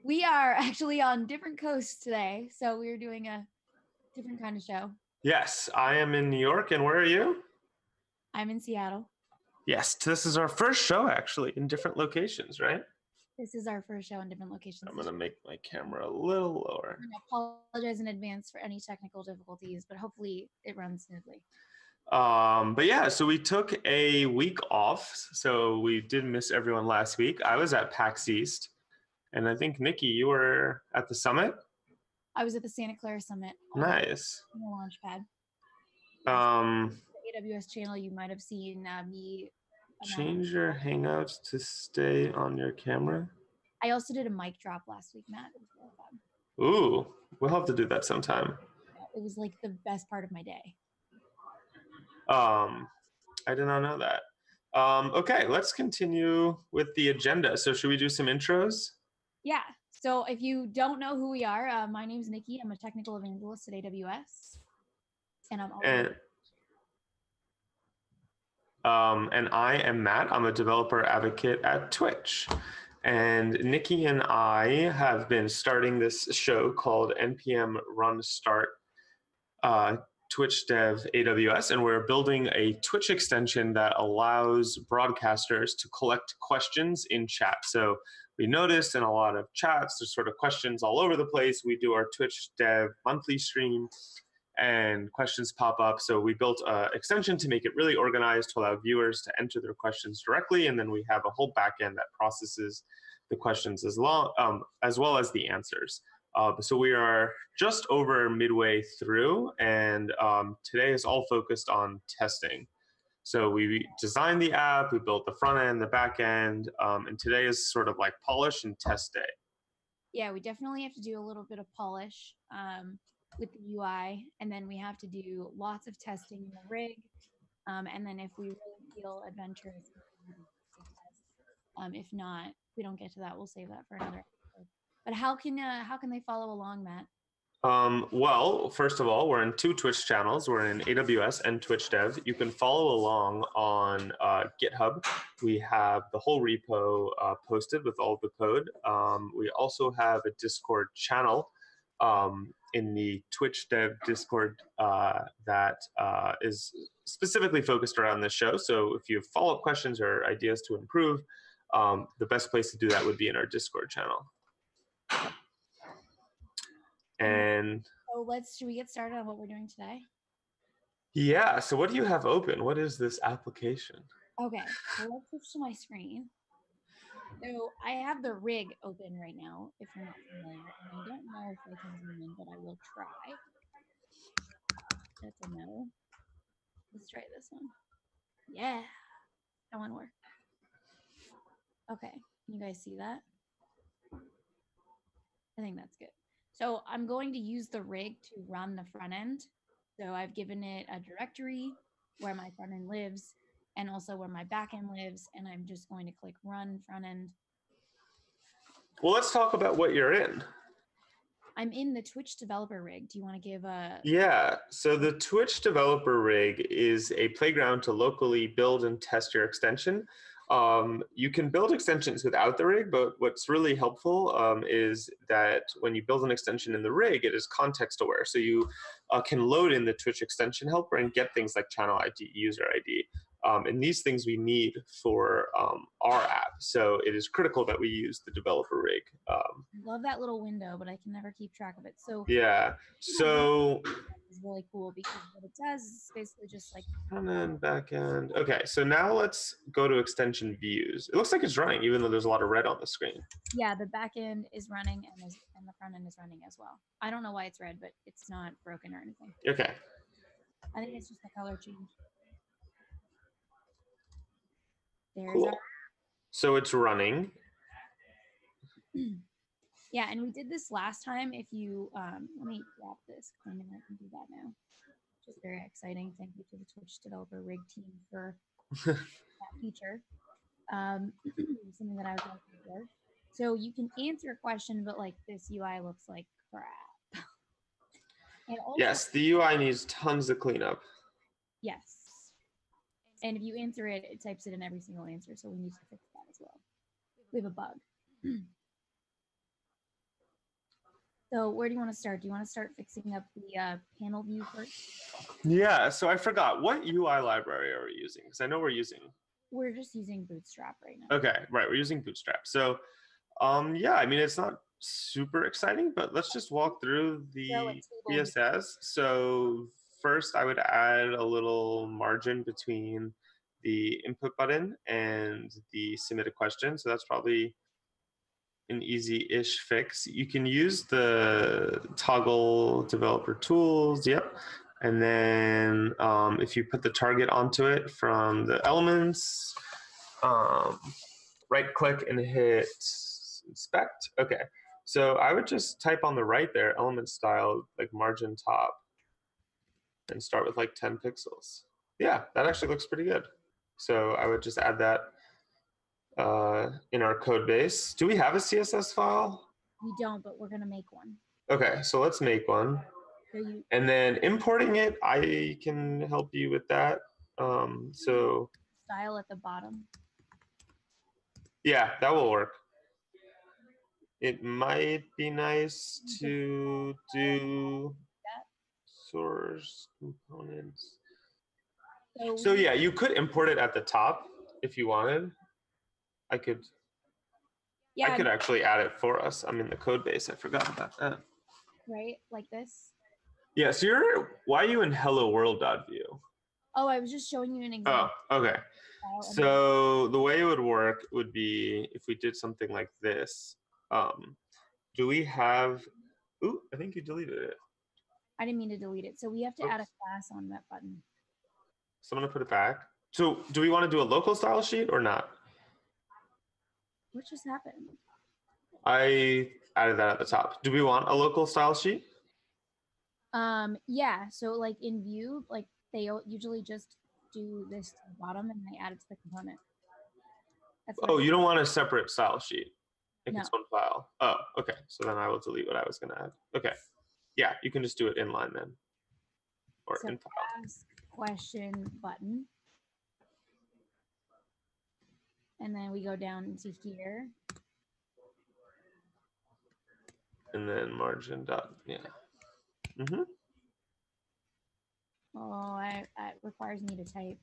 We are actually on different coasts today, so we're doing a different kind of show. Yes, I am in New York, and where are you? I'm in Seattle. Yes, this is our first show actually in different locations, right? This is our first show in different locations. I'm gonna make my camera a little lower. I apologize in advance for any technical difficulties, but hopefully it runs smoothly. But yeah, so we took a week off, so we did miss everyone last week. I was at PAX East, and I think Nikki, you were at the summit. I was at the Santa Clara Summit. Nice. On the launch pad. The AWS channel, you might have seen me. Change your Hangouts to stay on your camera. I also did a mic drop last week, Matt. It was really fun. Ooh, we'll have to do that sometime. It was like the best part of my day. I did not know that. Okay, let's continue with the agenda. So should we do some intros? Yeah. So if you don't know who we are, my name is Nikki. I'm a technical evangelist at AWS. And I am Matt. I'm a developer advocate at Twitch. And Nikki and I have been starting this show called NPM Run Start twitch-dev-aws, and we're building a Twitch extension that allows broadcasters to collect questions in chat. So we noticed in a lot of chats, there's sort of questions all over the place. We do our Twitch Dev monthly stream, and questions pop up. So we built an extension to make it really organized to allow viewers to enter their questions directly, and then we have a whole backend that processes the questions as well as the answers. So we are just over midway through, and today is all focused on testing. So we designed the app, we built the front end, the back end, and today is sort of like polish and test day. Yeah, we definitely have to do a little bit of polish with the UI, and then we have to do lots of testing in the rig. And then if we really feel adventurous, if not, we don't get to that, we'll save that for another episode. But how can they follow along, Matt? Well, first of all, we're in 2 Twitch channels. We're in AWS and Twitch Dev. You can follow along on GitHub. We have the whole repo posted with all the code. We also have a Discord channel in the Twitch Dev Discord that is specifically focused around this show. So if you have follow-up questions or ideas to improve, the best place to do that would be in our Discord channel. And so should we get started on what we're doing today? Yeah, so what do you have open? What is this application? Okay, so let's switch to my screen. So I have the rig open right now, if you're not familiar. And I don't know if I can zoom in, but I will try. That's a no. Let's try this one. Yeah, that one worked. Okay, can you guys see that? I think that's good. So I'm going to use the rig to run the front end. So I've given it a directory where my front end lives and also where my back end lives. And I'm just going to click run front end. Well, let's talk about what you're in. I'm in the Twitch developer rig. Do you want to give a... Yeah, so the Twitch developer rig is a playground to locally build and test your extension. You can build extensions without the rig, but what's really helpful is that when you build an extension in the rig, it is context aware. So you can load in the Twitch extension helper and get things like channel ID, user ID. And these things we need for our app. So it is critical that we use the developer rig. I love that little window, but I can never keep track of it. So yeah, so it's really cool because what it does is basically just like front end, back end. Okay, so now let's go to extension views. It looks like it's running, even though there's a lot of red on the screen. Yeah, the back end is running and the front end is running as well. I don't know why it's red, but it's not broken or anything. Okay. I think it's just the color change. There's cool. So it's running. Yeah, and we did this last time. If you, let me drop this. I think I can do that now. Just very exciting. Thank you to the Twitch developer rig team for that feature. Something that I was looking for. So you can answer a question, but like this UI looks like crap. And also, yes, the UI needs tons of cleanup. Yes. And if you answer it, it types it in every single answer. So we need to fix that as well. We have a bug. So where do you want to start? Do you want to start fixing up the panel view first? Yeah, so I forgot. What UI library are we using? Because I know we're using. We're just using Bootstrap right now. Okay, right. We're using Bootstrap. So, yeah, I mean, it's not super exciting, but let's just walk through the CSS. So first, I would add a little margin between the input button and the submit a question. So that's probably an easy-ish fix. You can use the toggle developer tools. Yep. And then if you put the target onto it from the elements, right click and hit inspect. Okay. So I would just type on the right there, element style, like margin top, and start with like 10 pixels. Yeah, that actually looks pretty good. So I would just add that in our code base. Do we have a CSS file? We don't, but we're gonna make one. Okay, so let's make one. And then importing it, I can help you with that. So style at the bottom. Yeah, that will work. It might be nice to do source components. So yeah, you could import it at the top if you wanted. I could actually add it for us. I'm in the code base. I forgot about that. Right, like this. Yeah. So why are you in hello world.view? Oh, I was just showing you an example. Oh, okay. So the way it would work would be if we did something like this. Do we have? Ooh, I think you deleted it. I didn't mean to delete it. So we have to add a class on that button. So I'm gonna put it back. So do we want to do a local style sheet or not? What just happened? I added that at the top. Do we want a local style sheet? Yeah. So like in Vue, like they usually just do this to the bottom and they add it to the component. Oh, you don't want a separate style sheet? Like its No. own file. Oh, okay. So then I will delete what I was gonna add. Okay. Yeah, you can just do it inline then. Or so in file. Ask question button. And then we go down into here. And then margin dot, yeah. Mm-hmm. Oh, it requires me to type.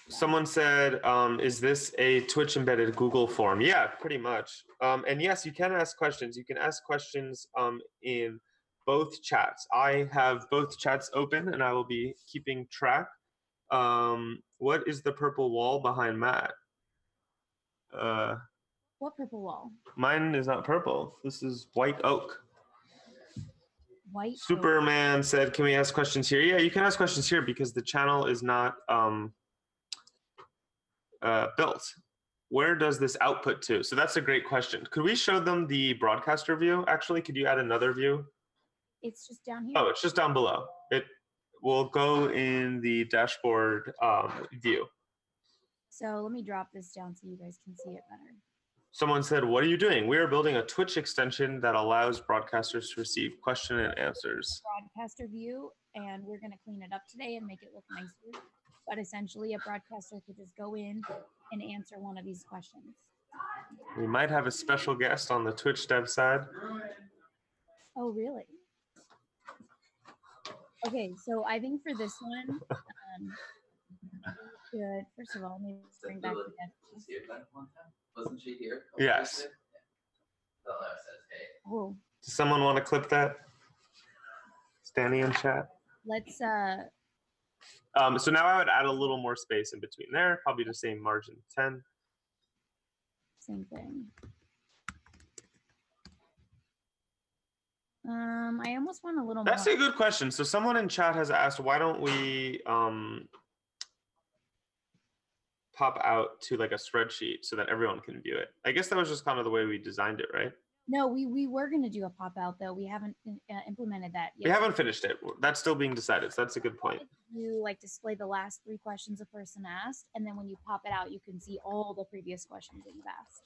Someone said, is this a Twitch embedded Google form? Yeah, pretty much. And yes, you can ask questions. You can ask questions in both chats. I have both chats open and I will be keeping track. What is the purple wall behind Matt? What purple wall? Mine is not purple. This is white oak. White Superman oak. Said, can we ask questions here? Yeah, you can ask questions here because the channel is not built. Where does this output to? So that's a great question. Could we show them the broadcaster view? Actually, could you add another view? It's just down here. Oh, it's just down below. It will go in the dashboard view. So let me drop this down so you guys can see it better. Someone said, what are you doing? We are building a Twitch extension that allows broadcasters to receive question and answers. Broadcaster view, and we're going to clean it up today and make it look nicer. But essentially, a broadcaster could just go in and answer one of these questions. We might have a special guest on the Twitch dev side. Oh, really? Okay, so I think for this one, we should, first of all, maybe bring back the dev. Wasn't she here? Yes. Oh. Does someone want to clip that? Standing in chat. Let's so now I would add a little more space in between there, probably the same margin 10. Same thing. I almost want a little more. That's a good question. So someone in chat has asked, why don't we pop out to like a spreadsheet so that everyone can view it? I guess that was just kind of the way we designed it, right? No, we were going to do a pop out though. We haven't implemented that yet. We haven't finished it. That's still being decided. So that's a good point. You like display the last 3 questions a person asked, and then when you pop it out, you can see all the previous questions that you've asked.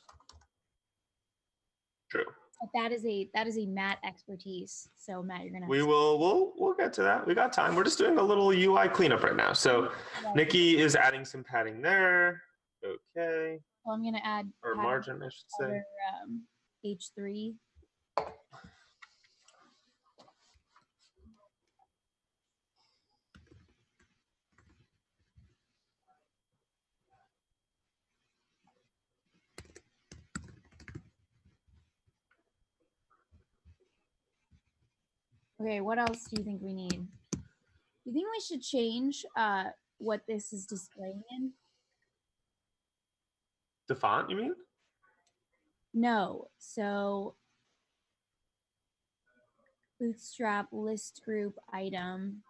True. But that is a Matt expertise. So Matt, you're gonna. We'll get to that. We got time. We're just doing a little UI cleanup right now. So Nikki is adding some padding there. Okay. Well, I'm gonna add or margin, I should say. H3. Okay, what else do you think we need? Do you think we should change what this is displaying in? The font, you mean? No. So Bootstrap list group item.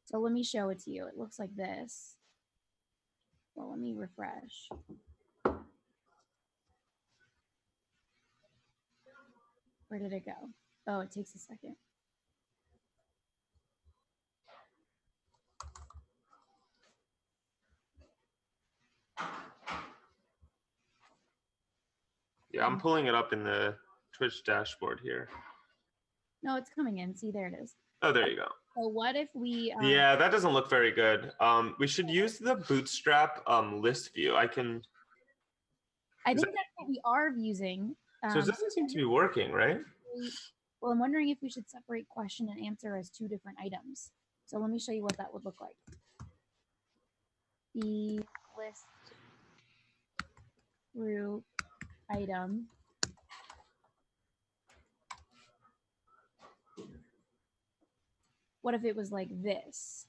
So let me show it to you. It looks like this. Well, let me refresh. Where did it go? Oh, it takes a second. Yeah, I'm pulling it up in the Twitch dashboard here. No, it's coming in. See, there it is. Oh, there you go. So what if we? Yeah, that doesn't look very good. We should use the Bootstrap list view. I think that's what we are using. So it doesn't seem to be working, right? Well, I'm wondering if we should separate question and answer as two different items. So let me show you what that would look like. The list group item. What if it was like this?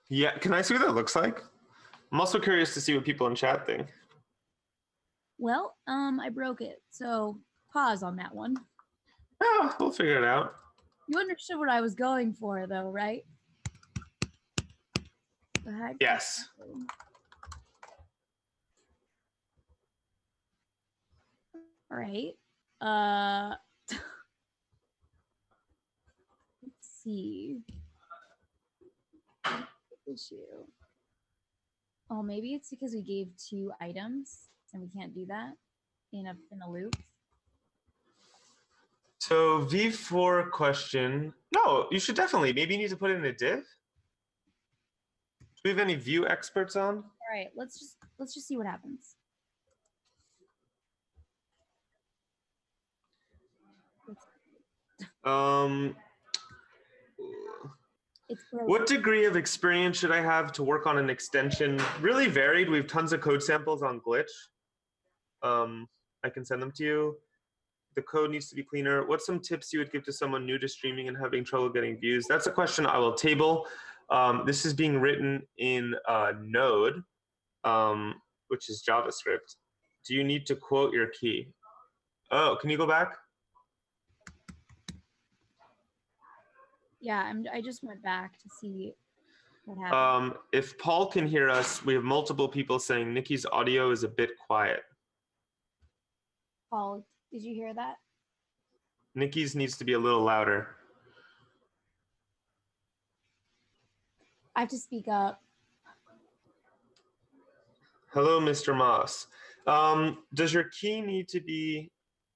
Yeah, can I see what that looks like? I'm also curious to see what people in chat think. Well, I broke it, so pause on that one. Oh, we'll figure it out. You understood what I was going for, though, right? The heck? Yes. All right. Let's see. Issue. Oh, maybe it's because we gave two items and we can't do that in a loop. So V4 question. No, you should definitely. Maybe you need to put it in a div. Do we have any view experts on? All right, let's just see what happens. What degree of experience should I have to work on an extension? Really varied. We have tons of code samples on Glitch. I can send them to you. The code needs to be cleaner. What's some tips you would give to someone new to streaming and having trouble getting views? That's a question I will table. This is being written in Node, which is JavaScript. Do you need to quote your key? Oh, can you go back? Yeah, I just went back to see what happened. If Paul can hear us, we have multiple people saying Nikki's audio is a bit quiet. Paul, did you hear that? Nikki's needs to be a little louder. I have to speak up. Hello, Mr. Moss. Does your key need to be?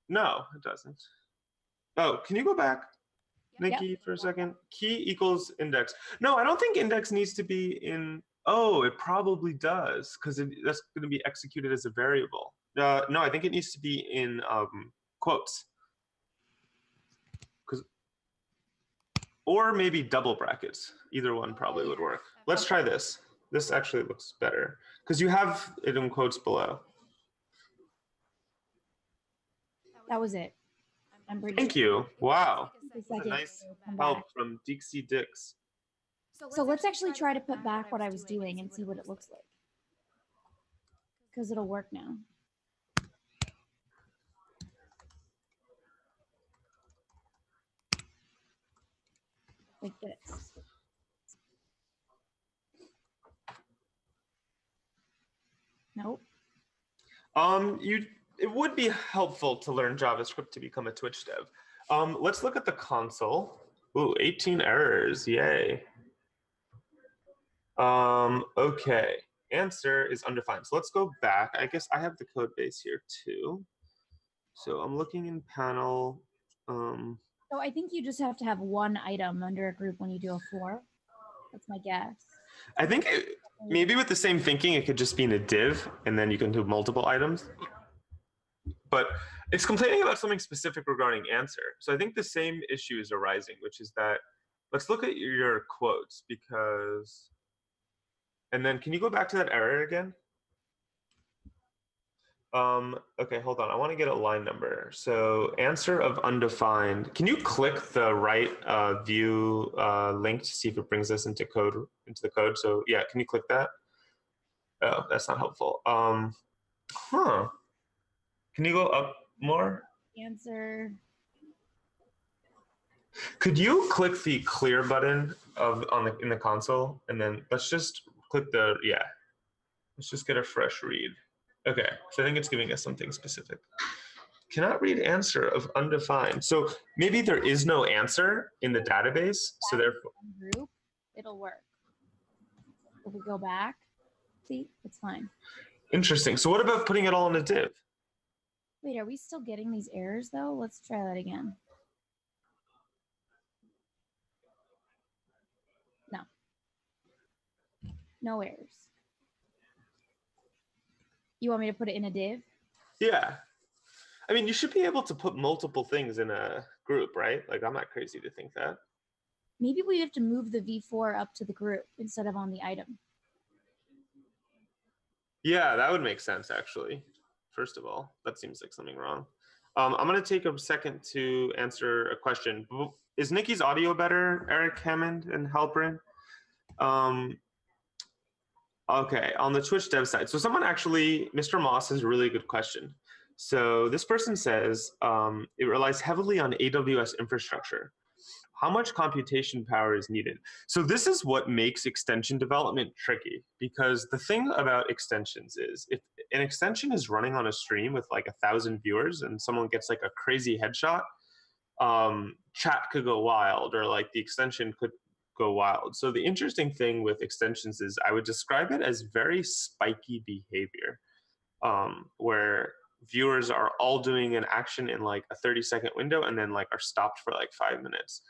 No, it doesn't. Oh, can you go back, Nikki, for a second? Key equals index. No, I don't think index needs to be in. Oh, it probably does, because that's going to be executed as a variable. No, I think it needs to be in quotes. Or maybe double brackets. Either one probably would work. Let's try this. This actually looks better, because you have it in quotes below. That was it. Thank you. Wow. That's a nice help from Dixie Dix. So let's actually try to put back what I was doing and see what it looks like. Because it'll work now. Like this. Nope. It would be helpful to learn JavaScript to become a Twitch dev. Let's look at the console. Ooh, 18 errors, yay. Okay, answer is undefined. So let's go back. I guess I have the code base here too. So I'm looking in panel. So I think you just have to have one item under a group when you do a for. That's my guess. I think maybe with the same thinking, it could just be in a div, and then you can do multiple items. But it's complaining about something specific regarding answer. So I think the same issue is arising, which is that, let's look at your quotes, because, and then can you go back to that error again? Okay, hold on. I want to get a line number. So answer of undefined. Can you click the right view link to see if it brings us into the code? So yeah, can you click that? Oh, that's not helpful. Huh. Can you go up more? Answer. Could you click the clear button in the console, and then let's just click the Let's just get a fresh read. Okay, so I think it's giving us something specific. Cannot read answer of undefined. So maybe there is no answer in the database. So therefore, group, it'll work. If we go back, see, it's fine. Interesting. So what about putting it all in a div? Wait, are we still getting these errors though? Let's try that again. No. No errors. You want me to put it in a div? Yeah. I mean, you should be able to put multiple things in a group, right? Like, I'm not crazy to think that. Maybe we have to move the V4 up to the group instead of on the item. Yeah, that would make sense, actually. First of all, that seems like something wrong. I'm going to take a second to answer a question. Is Nikki's audio better, Eric Hammond and Halperin? Okay, on the Twitch dev side. So someone actually, Mr. Moss has a really good question. So this person says, it relies heavily on AWS infrastructure. How much computation power is needed? So this is what makes extension development tricky, because the thing about extensions is if an extension is running on a stream with like 1,000 viewers and someone gets like a crazy headshot, chat could go wild, or like the extension could go wild. So the interesting thing with extensions is I would describe it as very spiky behavior, where viewers are all doing an action in like a 30-second window and then like are stopped for like 5 minutes.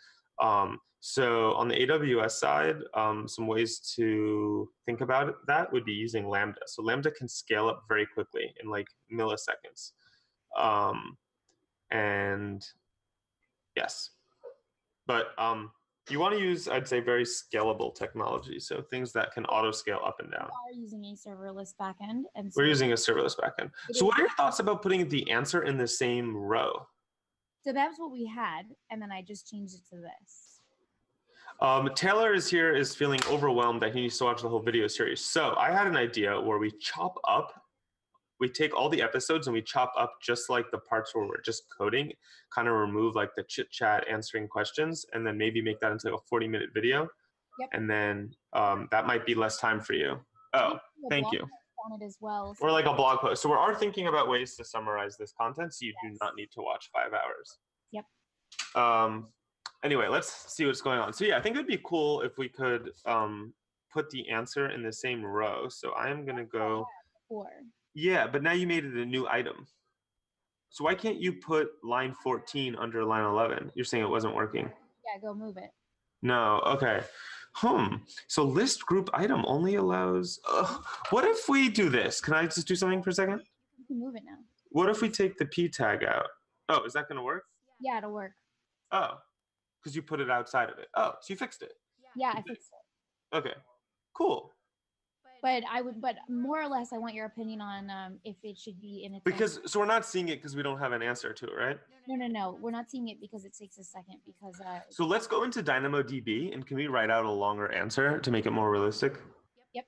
So on the AWS side, some ways to think about that would be using Lambda. So Lambda can scale up very quickly in like milliseconds. And yes, but you want to use, I'd say, very scalable technology. So things that can auto scale up and down. We are using a serverless backend. And so we're using a serverless backend. So what are your thoughts about putting the answer in the same row? So that's what we had, and then I just changed it to this. Taylor is here, is feeling overwhelmed that he needs to watch the whole video series. So I had an idea where we take all the episodes and we chop up just like the parts where we're just coding, kind of remove like the chit chat answering questions, and then maybe make that into a 40-minute video. Yep. And then that might be less time for you. Oh, thank you. On it as well. Or like a blog post. So we are thinking about ways to summarize this content so you do not need to watch 5 hours. Yep. Anyway, let's see what's going on. So yeah, I think it'd be cool if we could put the answer in the same row. So I'm gonna go. Yeah, but now you made it a new item. So why can't you put line 14 under line 11? You're saying it wasn't working. Yeah, go move it. No, okay. So list group item only allows, what if we do this? Can I just do something for a second? You can move it now. What if we take the P tag out? Oh, is that gonna work? Yeah, it'll work. Oh, because you put it outside of it. Oh, so you fixed it. Yeah, I fixed it. Okay, cool. But more or less, I want your opinion on if it should be in its so we're not seeing it because we don't have an answer to it, right? No. We're not seeing it because it takes a second because. So let's go into DynamoDB and can we write out a longer answer to make it more realistic? Yep.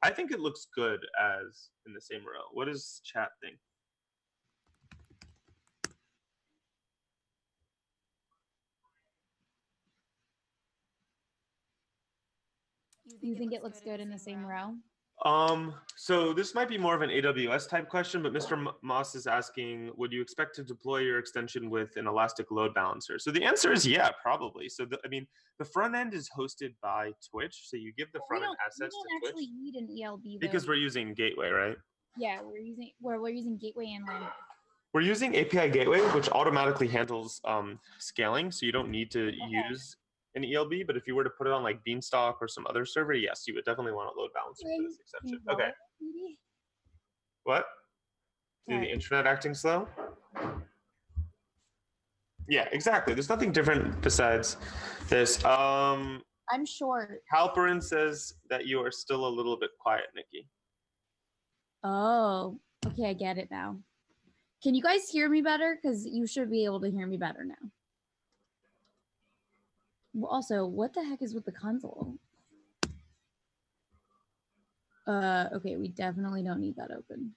I think it looks good as in the same row. What does chat think? You think it looks good in the same row? So this might be more of an AWS type question, but Mr. Moss is asking, would you expect to deploy your extension with an elastic load balancer? So the answer is yeah, probably. So the front end is hosted by Twitch. So you give the front end assets to Twitch. We don't actually need an ELB though. Because we're using Gateway, right? Yeah, we're using Gateway and Lambda. We're using API Gateway, which automatically handles scaling. So you don't need to use an ELB, but if you were to put it on like Beanstalk or some other server, yes, you would definitely want a load balancer for this exception. Okay. What? Is the internet acting slow? Yeah, exactly. There's nothing different besides this. I'm short. Halperin says that you are still a little bit quiet, Nikki. Oh, Okay, I get it now. Can you guys hear me better? Because you should be able to hear me better now. Well, also, what the heck is with the console? Okay, we definitely don't need that open.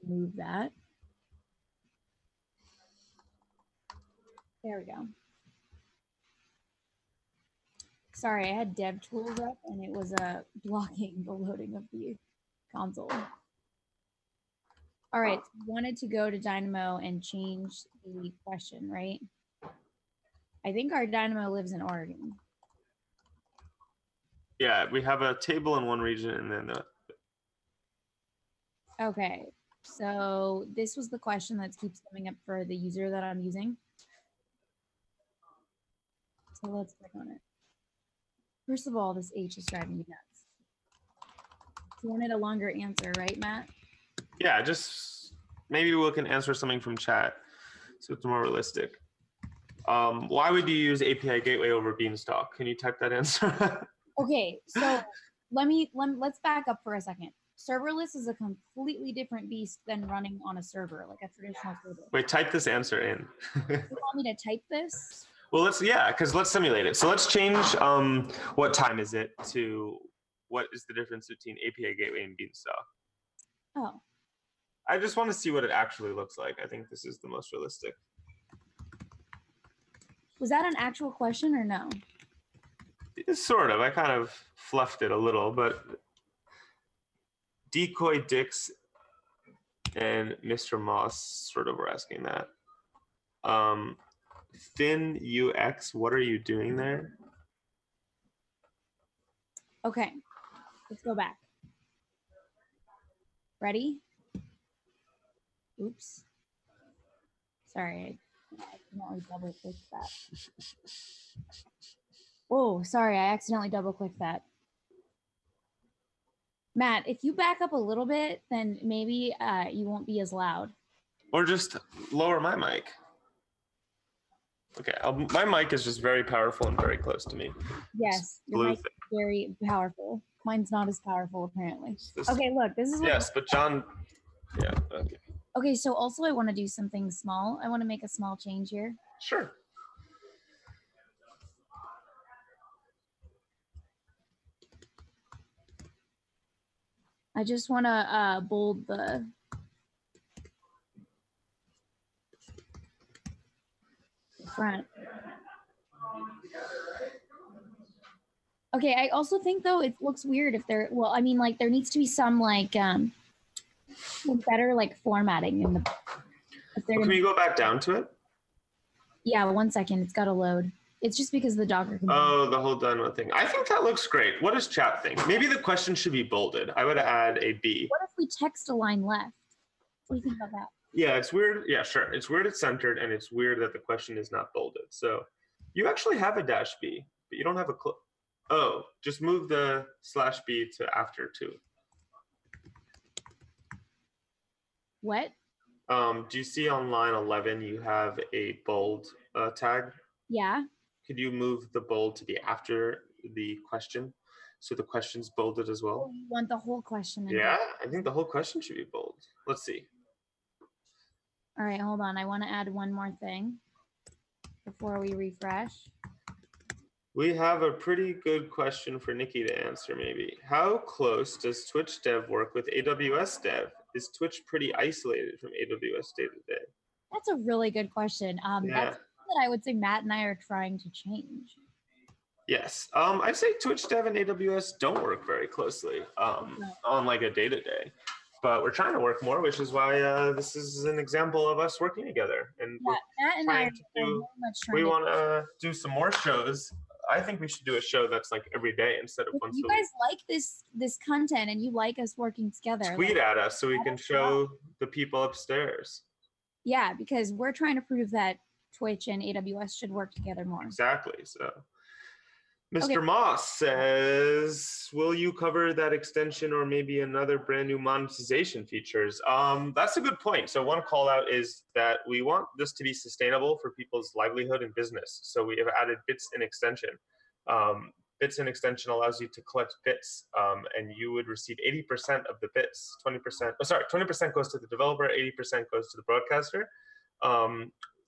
Move that. There we go. Sorry, I had dev tools up and it was blocking the loading of the console. All right, so we wanted to go to Dynamo and change the question, right? I think our Dynamo lives in Oregon. Yeah, we have a table in one region and then Okay, so this was the question that keeps coming up for the user that I'm using. So let's click on it. First of all, this H is driving me nuts. You wanted a longer answer, right, Matt? yeah, just maybe we can answer something from chat so it's more realistic. Why would you use API Gateway over Beanstalk? Can you type that answer? Okay, so let's back up for a second. Serverless is a completely different beast than running on a server, like a traditional server. Wait, type this answer in. You want me to type this? Well, let's simulate it. So let's change what time is it to what is the difference between API Gateway and Beanstalk. Oh. I just want to see what it actually looks like. I think this is the most realistic. Was that an actual question or no? It's sort of. I kind of fluffed it a little, but Decoy Dix and Mr. Moss sort of were asking that. Thin UX, what are you doing there? Okay, let's go back. Ready? Oops. Sorry, I accidentally double clicked that. Oh, sorry, I accidentally double clicked that. Matt, if you back up a little bit, then maybe you won't be as loud. Or just lower my mic. Okay, my mic is just very powerful and very close to me. Yes, your mic is very powerful. Mine's not as powerful, apparently. Okay, look, this is what— Yes, but John, yeah, okay. Okay, so also I want to do something small. I want to make a small change here. Sure. I just want to bold the front. Okay, I also think though it looks weird if there, well, I mean, like there needs to be some like better like formatting in the. Can we go back down to it? Yeah, 1 second. It's got to load. It's just because the Docker. Oh, the whole Dynamo thing. I think that looks great. What does chat think? Maybe the question should be bolded. I would add a B. What if we text a line left? What do you think about that? Yeah, it's weird. Yeah, sure. It's weird it's centered, and it's weird that the question is not bolded. So you actually have a -B, but you don't have a oh, just move the /B to after 2. What? Do you see on line 11 you have a bold tag? Yeah. Could you move the bold to be after the question, so the question's bolded as well? Oh, you want the whole question? Yeah, I think the whole question should be bold. Let's see. All right, hold on. I want to add one more thing before we refresh. We have a pretty good question for Nikki to answer, maybe. How close does Twitch Dev work with AWS Dev? Is Twitch pretty isolated from AWS day-to-day? That's a really good question. Yeah. That's what I would say Matt and I are trying to change. Yes, I'd say Twitch Dev and AWS don't work very closely on like a day-to-day. But we're trying to work more, which is why this is an example of us working together. And yeah, Matt and I are very much trying we want to do some more shows. I think we should do a show that's like every day instead of once a week. You guys like this content and you like us working together. Tweet at us so we can show the people upstairs. Yeah, because we're trying to prove that Twitch and AWS should work together more. Exactly. So Mr. Moss says, will you cover that extension or maybe another brand new monetization features? That's a good point. So one call out is that we want this to be sustainable for people's livelihood and business. So we have added bits in extension. bits in extension allows you to collect bits, and you would receive 80% of the bits. 20% goes to the developer, 80% goes to the broadcaster.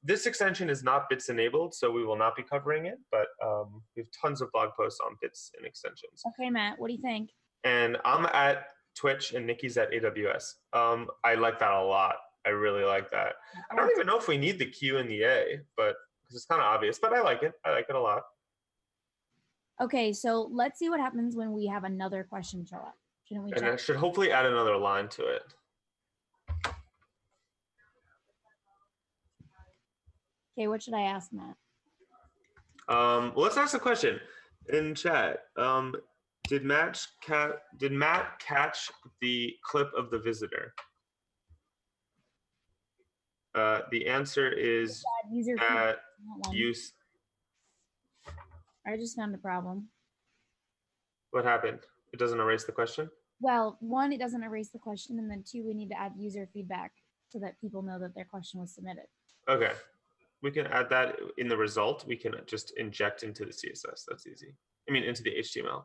This extension is not bits enabled, so we will not be covering it, but we have tons of blog posts on bits and extensions. Okay, Matt, what do you think? And I'm at Twitch and Nikki's at AWS. I like that a lot. I really like that. I don't even know if we need the Q and the A, but because it's kind of obvious, but I like it. I like it a lot. Okay, so let's see what happens when we have another question show up. Shouldn't we? And I should hopefully add another line to it. Okay, what should I ask Matt? Well, let's ask a question in chat. Did Matt catch the clip of the visitor? The answer is at use. I just found a problem. What happened? It doesn't erase the question? Well, one, it doesn't erase the question, and then two, we need to add user feedback so that people know that their question was submitted. Okay. We can add that in the result. We can just inject into the CSS. That's easy. I mean, into the HTML.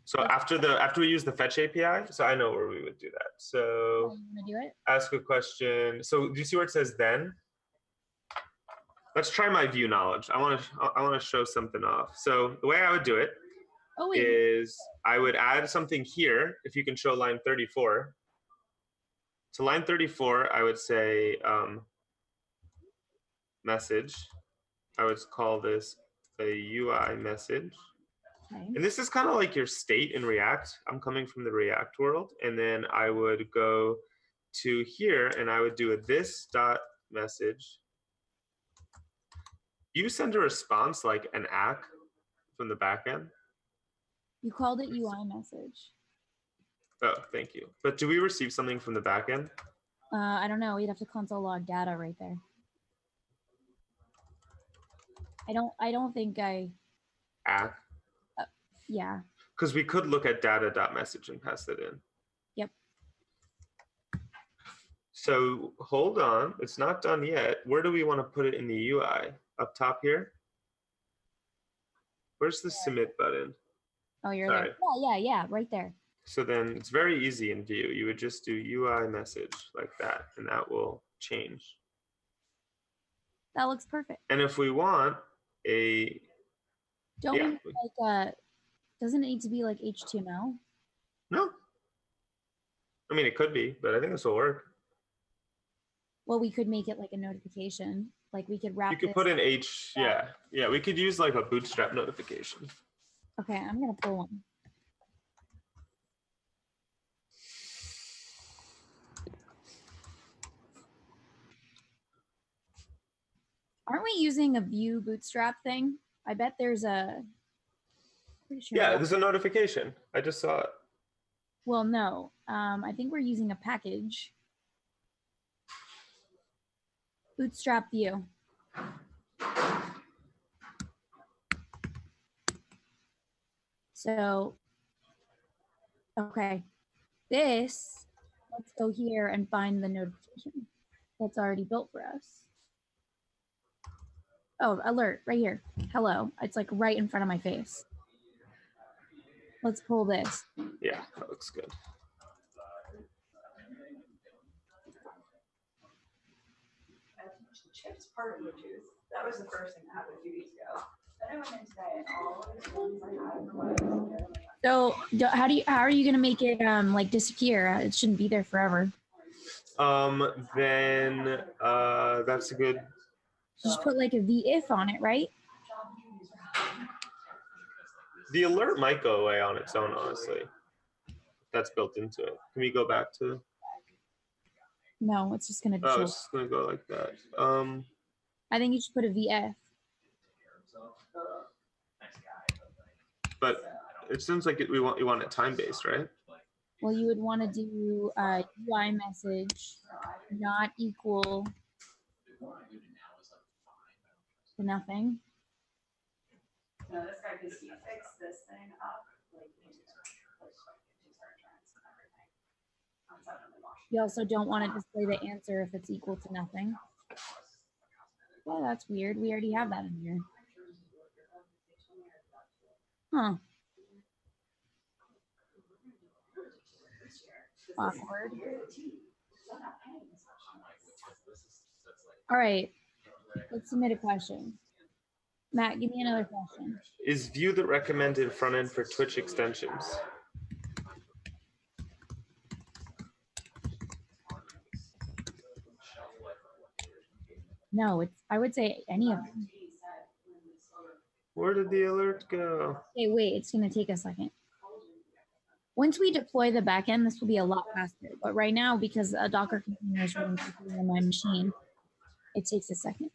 So after we use the fetch API, so I know where we would do that. So do it? Ask a question. So do you see where it says then? Let's try my view knowledge. I want to show something off. So the way I would do it is I would add something here. If you can show line 34. To line 34, I would say message. I would call this a UI message. Okay. And this is kind of like your state in React. I'm coming from the React world. And then I would go to here and I would do a this dot message. You send a response like an ACK from the backend. You called it UI message. Oh, thank you. But do we receive something from the backend? I don't know. You'd have to console log data right there. I don't think I. ACK. Yeah. Because we could look at data.message and pass that in. Yep. So hold on, it's not done yet. Where do we want to put it in the UI? Up top here? Where's the submit button? Oh, you're there. Yeah, right there. So then it's very easy in Vue. You would just do UI message like that, and that will change. That looks perfect. And if we want a... Don't we like doesn't it need to be like HTML? No. I mean, it could be, but I think this will work. Well, we could make it like a notification. Like we could wrap. You could put an H, yeah. We could use like a Bootstrap notification. Okay, I'm gonna pull one. Aren't we using a Vue Bootstrap thing? I bet there's a. Sure yeah, there's a notification. I just saw it. Well, no. I think we're using a package. Bootstrap Vue. So, okay. Let's go here and find the notification that's already built for us. Oh, alert, right here. Hello. It's like right in front of my face. Let's pull this. Yeah, that looks good. Chips part of Bluetooth. That was the first thing that happened a few weeks ago. Then I went in today and all of the ones I had. So how are you gonna make it like disappear? It shouldn't be there forever. Then that's a good. Just put like a v-if on it, right? The alert might go away on its own, honestly. That's built into it. Can we go back to? No, it's just gonna. Oh, it's just gonna go like that. I think you should put a v-if. But it seems like you want it time-based, right? Well, you would want to do UI message not equal to nothing. No, this guy because he fixed this thing up. You also don't want to display the answer if it's equal to nothing. Well, that's weird. We already have that in here. Huh. Awkward. All right. Let's submit a question. Matt, give me another question. Is Vue the recommended front end for Twitch extensions? No, I would say any of them. Where did the alert go? Okay, wait, it's going to take a second. Once we deploy the backend, this will be a lot faster. But right now, because a Docker container is running on my machine, it takes a second.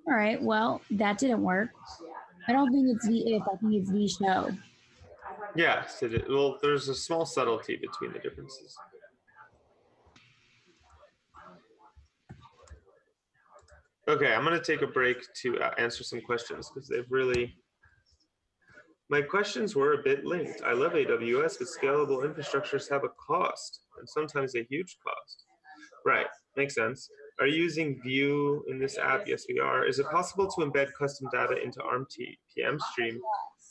All right, well, that didn't work. I don't think it's VIF, I think it's vShow. Yes, well, there's a small subtlety between the differences. Okay, I'm going to take a break to answer some questions because they've really... My questions were a bit linked. I love AWS, but scalable infrastructures have a cost, and sometimes a huge cost. Right, makes sense. Are you using Vue in this app? Yes, we are. Is it possible to embed custom data into ARM PM stream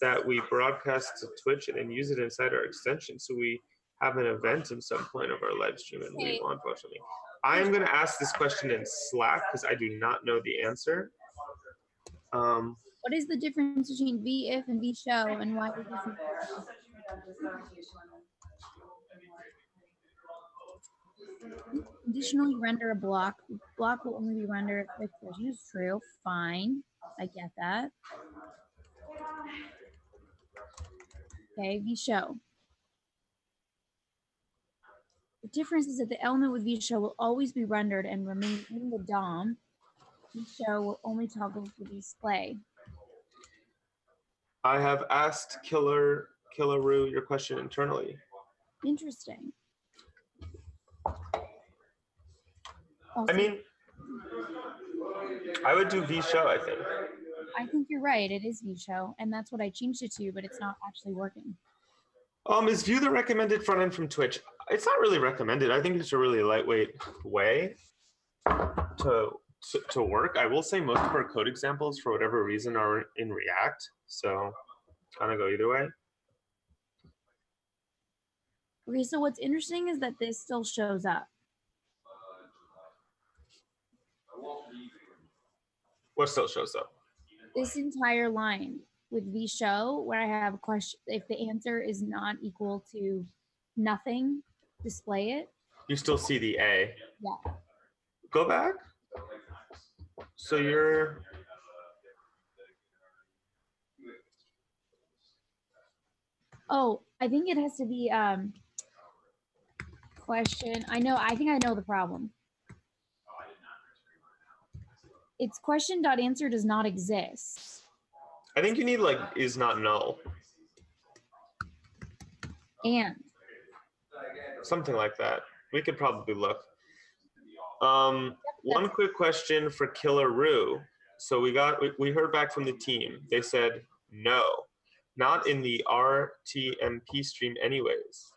that we broadcast to Twitch and then use it inside our extension so we have an event at some point of our live stream and leave on, unfortunately? I am going to ask this question in Slack because I do not know the answer. What is the difference between VIF and vShow, and why is this? Conditionally render a block. The block will only be rendered if version is true. Fine, I get that. Okay, vShow. The difference is that the element with vShow will always be rendered and remain in the DOM. vShow will only toggle the display. I have asked Killaroo your question internally. Interesting. I mean, I would do vShow, I think. I think you're right. It is vShow, and that's what I changed it to, but it's not actually working. Is Vue the recommended front end from Twitch? It's not really recommended. I think it's a really lightweight way to work. I will say most of our code examples, for whatever reason, are in React, so kind of go either way. Okay, so what's interesting is that this still shows up. What still shows up? This entire line with vShow, where I have a question, if the answer is not equal to nothing, display it. You still see the A. Yeah. Go back. So you're... Oh, I think it has to be question. I think I know the problem. It's question.answer does not exist. I think you need like is not null. And something like that. We could probably look. One quick question for Killaroo. So we heard back from the team. They said no, not in the RTMP stream anyways.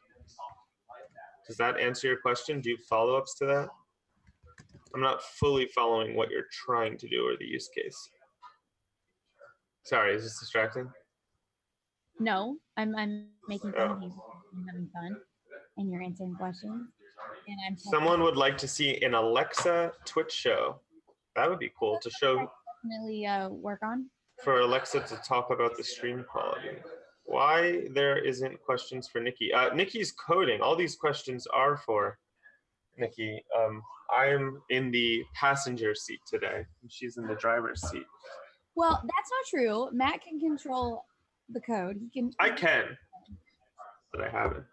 Does that answer your question? Do you have follow-ups to that? I'm not fully following what you're trying to do or the use case. Sorry, is this distracting? No, I'm making fun of you. I'm having fun, and you're answering questions. And I'm Someone would like to see an Alexa Twitch show. That would be cool to show. Definitely work on. For Alexa to talk about the stream quality. Why there isn't questions for Nikki? Nikki's coding. All these questions are for Nikki. I'm in the passenger seat today, and she's in the driver's seat. Well, that's not true. Matt can control the code. He can. I can, but I haven't.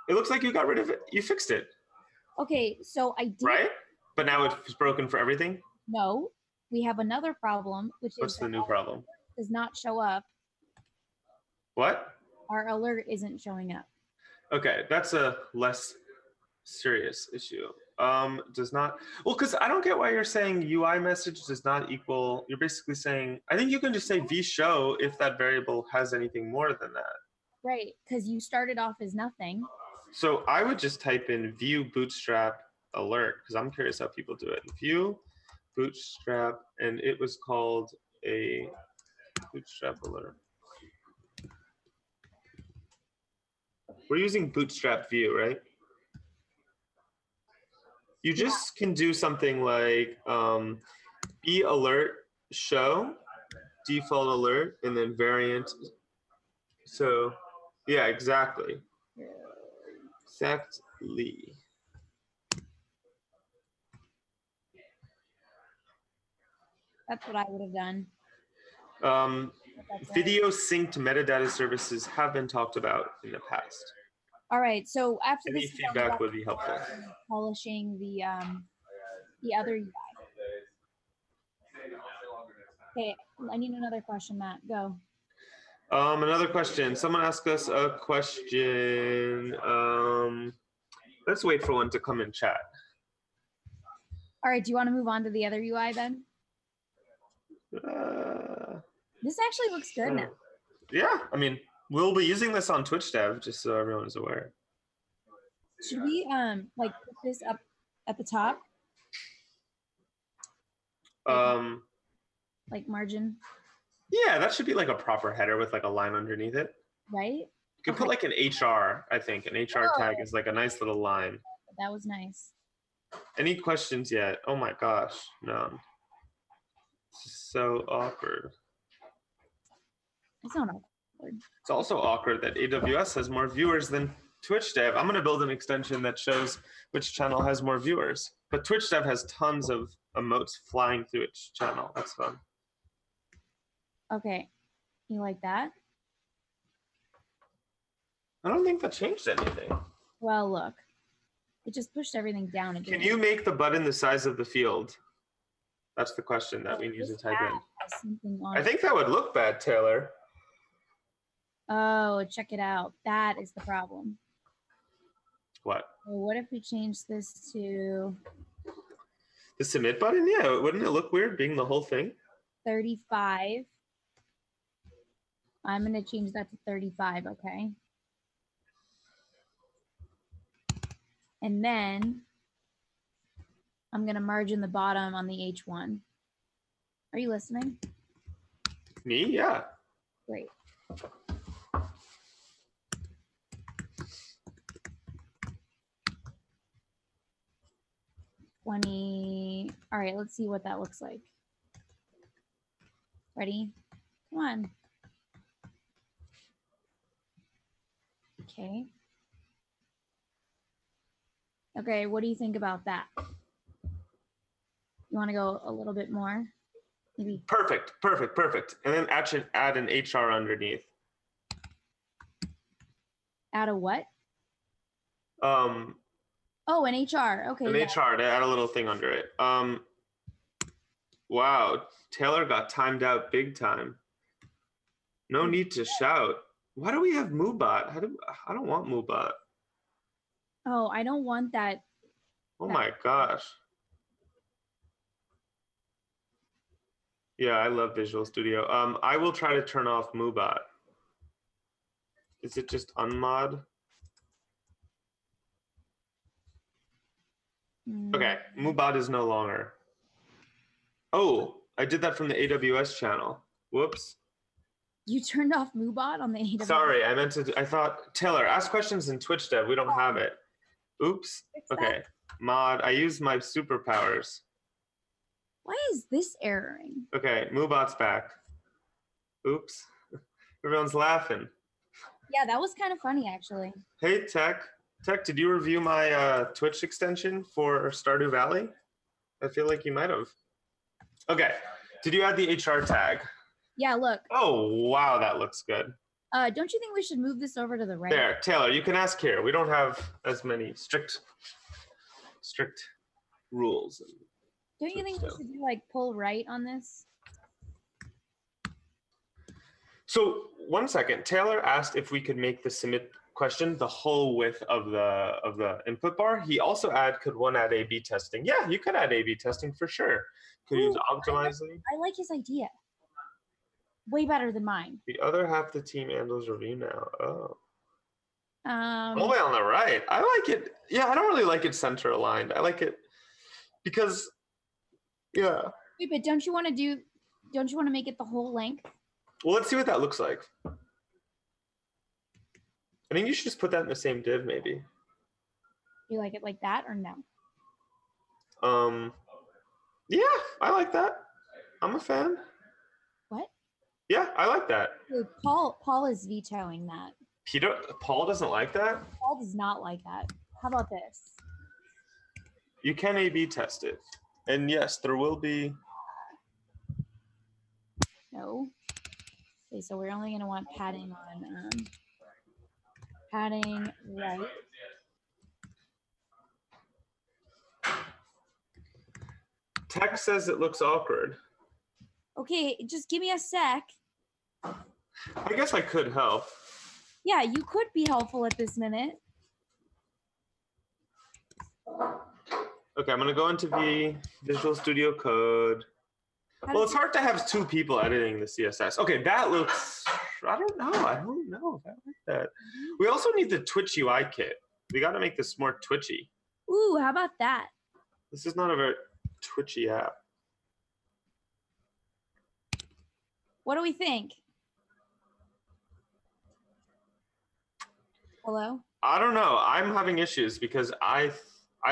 It looks like you got rid of it. You fixed it. Okay, so I did. Right? But now it's broken for everything? No, we have another problem, which What's is the new problem? Does not show up. What? Our alert isn't showing up. Okay, that's a less serious issue. Does not, well, because I don't get why you're saying UI message does not equal, you're basically saying, I think you can just say vShow if that variable has anything more than that. Right, because you started off as nothing. So I would just type in Vue bootstrap alert, because I'm curious how people do it. Vue Bootstrap, and it was called a Bootstrap alert. We're using Bootstrap View, right? You just can do something like be alert show default alert and then variant. So yeah, exactly. Exactly. That's what I would have done. Video synced metadata services have been talked about in the past. All right. So after Any this, feedback would be helpful. Polishing the other UI. Okay, I need another question, Matt. Go. Another question. Someone asked us a question. Let's wait for one to come in chat. All right. Do you want to move on to the other UI then? This actually looks good now. Yeah, I mean, we'll be using this on twitch-dev just so everyone's aware. Should we like put this up at the top? Like margin? Yeah, that should be like a proper header with like a line underneath it. Right? You could put like an HR, I think. An HR tag is like a nice little line. That was nice. Any questions yet? Oh my gosh, none. So awkward. It's not awkward. It's also awkward that AWS has more viewers than twitch-dev. I'm going to build an extension that shows which channel has more viewers. But twitch-dev has tons of emotes flying through its channel. That's fun. Okay. You like that? I don't think that changed anything. Well, look. It just pushed everything down again. Can you make the button the size of the field? That's the question that we need to type in. I think that would look bad, Taylor. Oh, check it out. That is the problem. What? Well, what if we change this to the submit button? Yeah, wouldn't it look weird being the whole thing? 35. I'm going to change that to 35, okay? And then I'm going to margin the bottom on the H1. Are you listening? Me? Yeah. Great. All right, let's see what that looks like. Ready? Come on. Okay. Okay, what do you think about that? You want to go a little bit more? Maybe. Perfect, perfect, perfect. And then actually add an HR underneath. Add a what? Oh, an HR. Okay. An HR to add a little thing under it. Wow, Taylor got timed out big time. No need to shout. Why do we have Moobot? I don't want Moobot. Oh, I don't want that. Oh my gosh. Yeah, I love Visual Studio. I will try to turn off Moobot. Is it just unmod? Okay, Moobot is no longer. Oh, I did that from the AWS channel. Whoops. You turned off Moobot on the AWS? Sorry, I thought, Taylor, ask questions in twitch-dev. We don't have it. Oops. Okay, mod, I used my superpowers. Why is this erroring? Okay, Moobot's back. Oops. Everyone's laughing. Yeah, that was kind of funny, actually. Hey, Tech. Tech, did you review my Twitch extension for Stardew Valley? I feel like you might have. Okay, did you add the HR tag? Yeah, look. Oh, wow, that looks good. Don't you think we should move this over to the right? There, Taylor, you can ask here. We don't have as many strict rules. Don't you think we should do like pull right on this? So 1 second, Taylor asked if we could make the submit question the whole width of the input bar. He also could one add A/B testing? Yeah, you could add A/B testing for sure. Could use optimizely. I like his idea. Way better than mine. The other half of the team handles review now. Oh. All the way on the right. I like it. Yeah, I don't really like it center aligned. I like it because Yeah. Wait, but don't you want to make it the whole length? Well, let's see what that looks like. I think you should just put that in the same div, maybe. You like it like that or no? Yeah, I like that. I'm a fan. What? Yeah, I like that. Dude, Paul is vetoing that. Paul doesn't like that? Paul does not like that. How about this? You can A/B test it. And yes, there will be. No. Okay, so we're only going to want padding on padding right. Tech says it looks awkward. Okay, just give me a sec. I guess I could help. Yeah, you could be helpful at this minute. Okay, I'm gonna go into Visual Studio Code. Well, it's hard to have two people editing the CSS. Okay, that looks, I don't know if I like that. We also need the Twitch UI kit. We gotta make this more twitchy. Ooh, how about that? This is not a very twitchy app. What do we think? Hello? I don't know. I'm having issues because I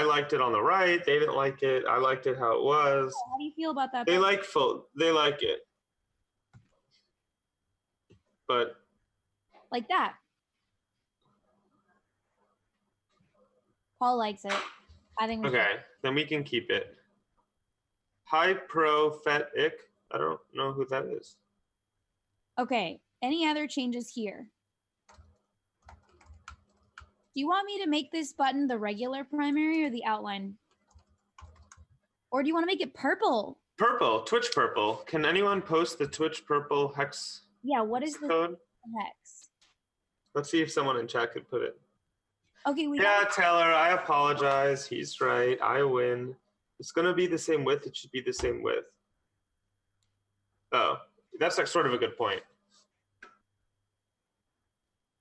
liked it on the right. They didn't like it. I liked it how it was. How do you feel about that? They like it. But like that. Paul likes it. I think okay, then we can keep it. Hyprophetic. I don't know who that is. Okay. Any other changes here? Do you want me to make this button the regular primary or the outline? Or do you want to make it purple? Purple, Twitch purple. Can anyone post the Twitch purple hex? Yeah, what is the code? Hex? Let's see if someone in chat could put it. Okay, Taylor, I apologize. He's right. I win. It's gonna be the same width. It should be the same width. Oh, that's like sort of a good point.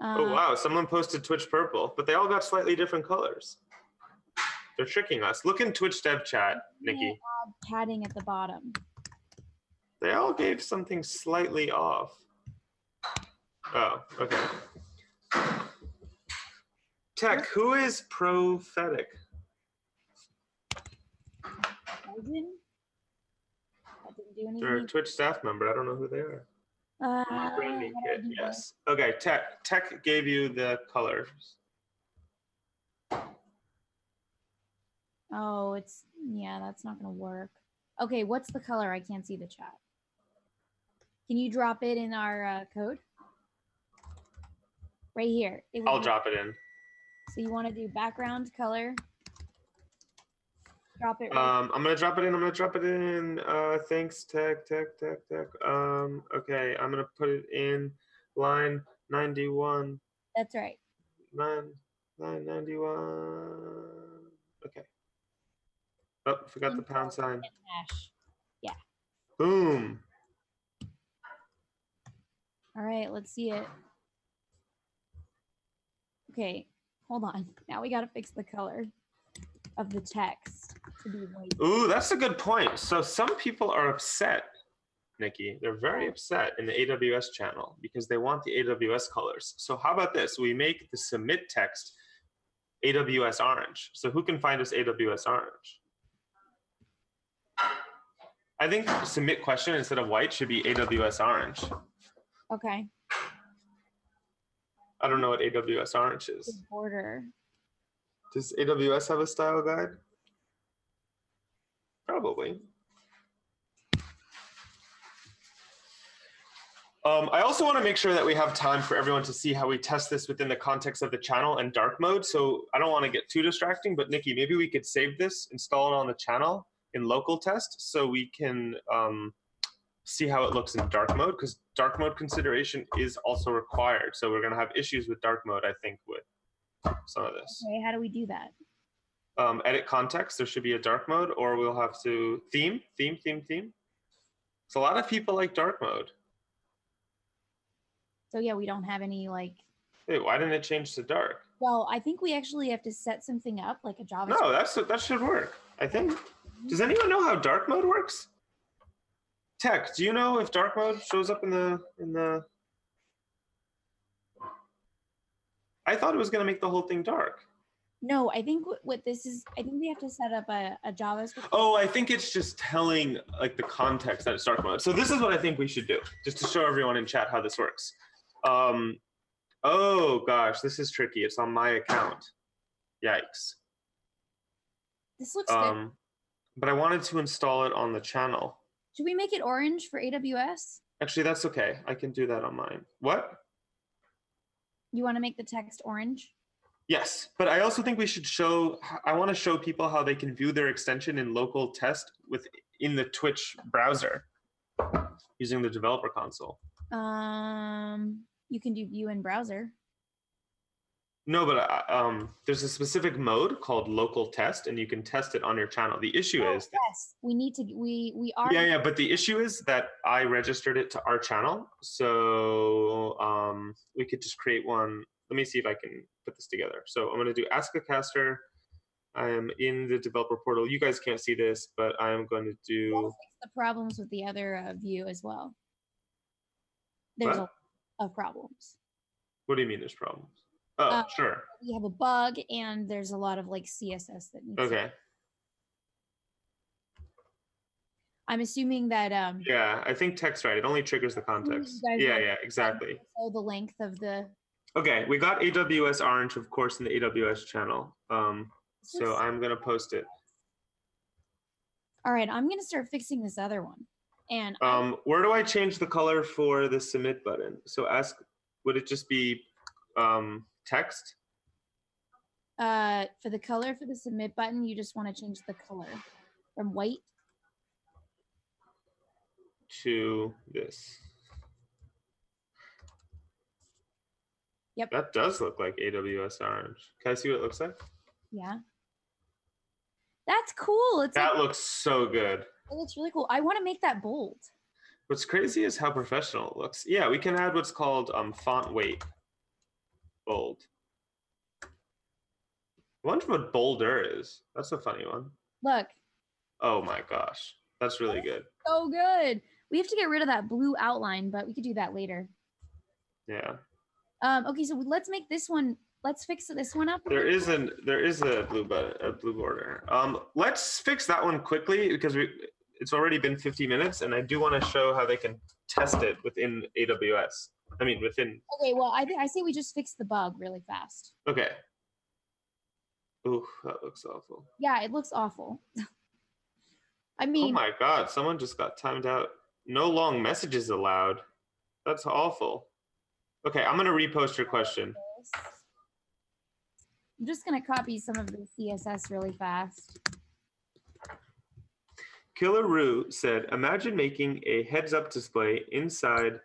Oh wow, someone posted Twitch purple, but they all got slightly different colors. They're tricking us. Look in Twitch dev chat, Nikki. Add padding at the bottom. They all gave something slightly off. Oh, okay. Tech, who is prophetic? That didn't do anything. They're a Twitch staff member. I don't know who they are. Branding kit, yes. Okay, Tech gave you the colors. Oh, yeah, that's not gonna work. Okay, what's the color? I can't see the chat. Can you drop it in our code? Right here. I'll drop it in. So you want to do background color? Drop it. I'm gonna drop it in. Thanks, Tech. Okay, I'm gonna put it in line 91. That's right. Line 91. Okay. Oh, forgot the pound sign. Yeah. Boom. All right, let's see it. Okay, hold on. Now we got to fix the color of the text to be white. Ooh, that's a good point. So some people are upset, Nikki. They're very upset in the AWS channel because they want the AWS colors. So how about this? We make the submit text AWS orange. So who can find us AWS orange? I think submit question instead of white should be AWS orange. Okay. I don't know what AWS orange is. The border. Does AWS have a style guide? Probably. I also want to make sure that we have time for everyone to see how we test this within the context of the channel and dark mode. So I don't want to get too distracting, but Nikki, maybe we could save this, install it on the channel in local test so we can see how it looks in dark mode, because dark mode consideration is also required. So we're going to have issues with dark mode, I think, with some of this. Okay, how do we do that? Edit context, there should be a dark mode, or we'll have to theme. So a lot of people like dark mode. So yeah, we don't have any like. Wait, why didn't it change to dark? Well, I think we actually have to set something up like a JavaScript. No, that should work, I think. Does anyone know how dark mode works? Tech, do you know if dark mode shows up in the? I thought it was going to make the whole thing dark. No, I think what this is, I think we have to set up a JavaScript. Oh, I think it's just telling like the context that it's dark mode. So this is what I think we should do, just to show everyone in chat how this works. Oh gosh, this is tricky. It's on my account. Yikes. This looks good. But I wanted to install it on the channel. Should we make it orange for AWS? Actually, that's okay. I can do that on mine. What? You want to make the text orange? Yes, but I also think we should show, I want to show people how they can view their extension in local test in the Twitch browser using the developer console. You can do view in browser. No, but there's a specific mode called local test, and you can test it on your channel. The issue is that, yes, we need to we are yeah, but the issue is that I registered it to our channel, so we could just create one. Let me see if I can put this together. So I'm going to do Ask a Caster. I am in the developer portal. You guys can't see this, but I am going to do. We'll fix the problems with the other view as well. There's a lot of problems. What do you mean there's problems? Oh, sure. We have a bug, and there's a lot of like CSS that needs. Okay. I'm assuming that. Yeah, I think tech's right. It only triggers the context. Yeah, exactly. So the length of the. Okay, we got AWS Orange, of course, in the AWS channel. So I'm gonna post it. All right, I'm gonna start fixing this other one. And where do I change the color for the submit button? So would it just be text? For the color for the submit button, you just want to change the color from white to this. Yep. That does look like AWS Orange. Can I see what it looks like? Yeah. That's cool. That looks so good. It looks really cool. I want to make that bold. What's crazy is how professional it looks. Yeah, we can add what's called font weight. Bold. I wonder what bolder is. That's a funny one. Look. Oh my gosh. That's really good. So good. We have to get rid of that blue outline, but we could do that later. Yeah. Okay, so let's make this one. Let's fix this one up. There is a blue button, a blue border. Let's fix that one quickly because it's already been 50 minutes, and I do want to show how they can test it within AWS. I mean, within. Okay, well, I say we just fix the bug really fast. Okay. Ooh, that looks awful. Yeah, it looks awful. I mean. Oh my God! Someone just got timed out. No long messages allowed. That's awful. Okay, I'm gonna repost your question. I'm just gonna copy some of the CSS really fast. Killer Roo said, imagine making a heads-up display inside.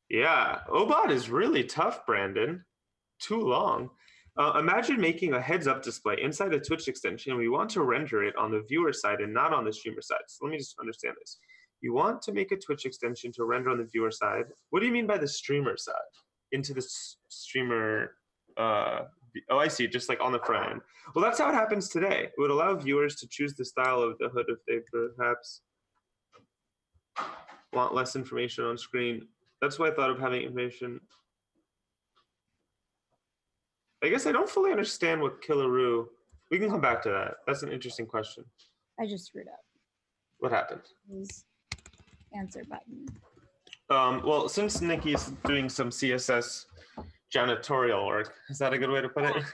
Yeah, Moobot is really tough, Brandon. Too long. Imagine making a heads-up display inside a Twitch extension. We want to render it on the viewer side and not on the streamer side. So let me just understand this. You want to make a Twitch extension to render on the viewer side. What do you mean by the streamer side? Into the streamer, oh, I see, just like on the front end. Well, that's how it happens today. It would allow viewers to choose the style of the hood if they perhaps want less information on screen. That's why I thought of having information. I guess I don't fully understand what Killaroo. We can come back to that. That's an interesting question. I just screwed up. What happened? Answer button. Well, since Nikki's doing some CSS janitorial work, is that a good way to put it?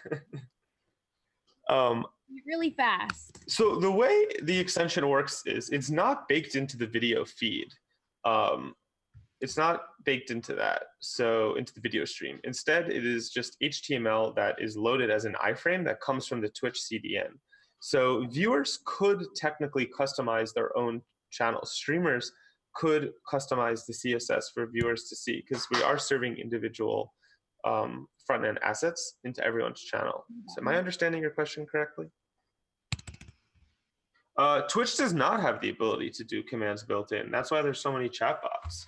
Really fast. So the way the extension works is it's not baked into the video feed. It's not baked into that, so into the video stream. Instead, it is just HTML that is loaded as an iframe that comes from the Twitch CDN. So viewers could technically customize their own channels. Streamers could customize the CSS for viewers to see because we are serving individual front-end assets into everyone's channel. So am I understanding your question correctly? Twitch does not have the ability to do commands built in. That's why there's so many chatbots.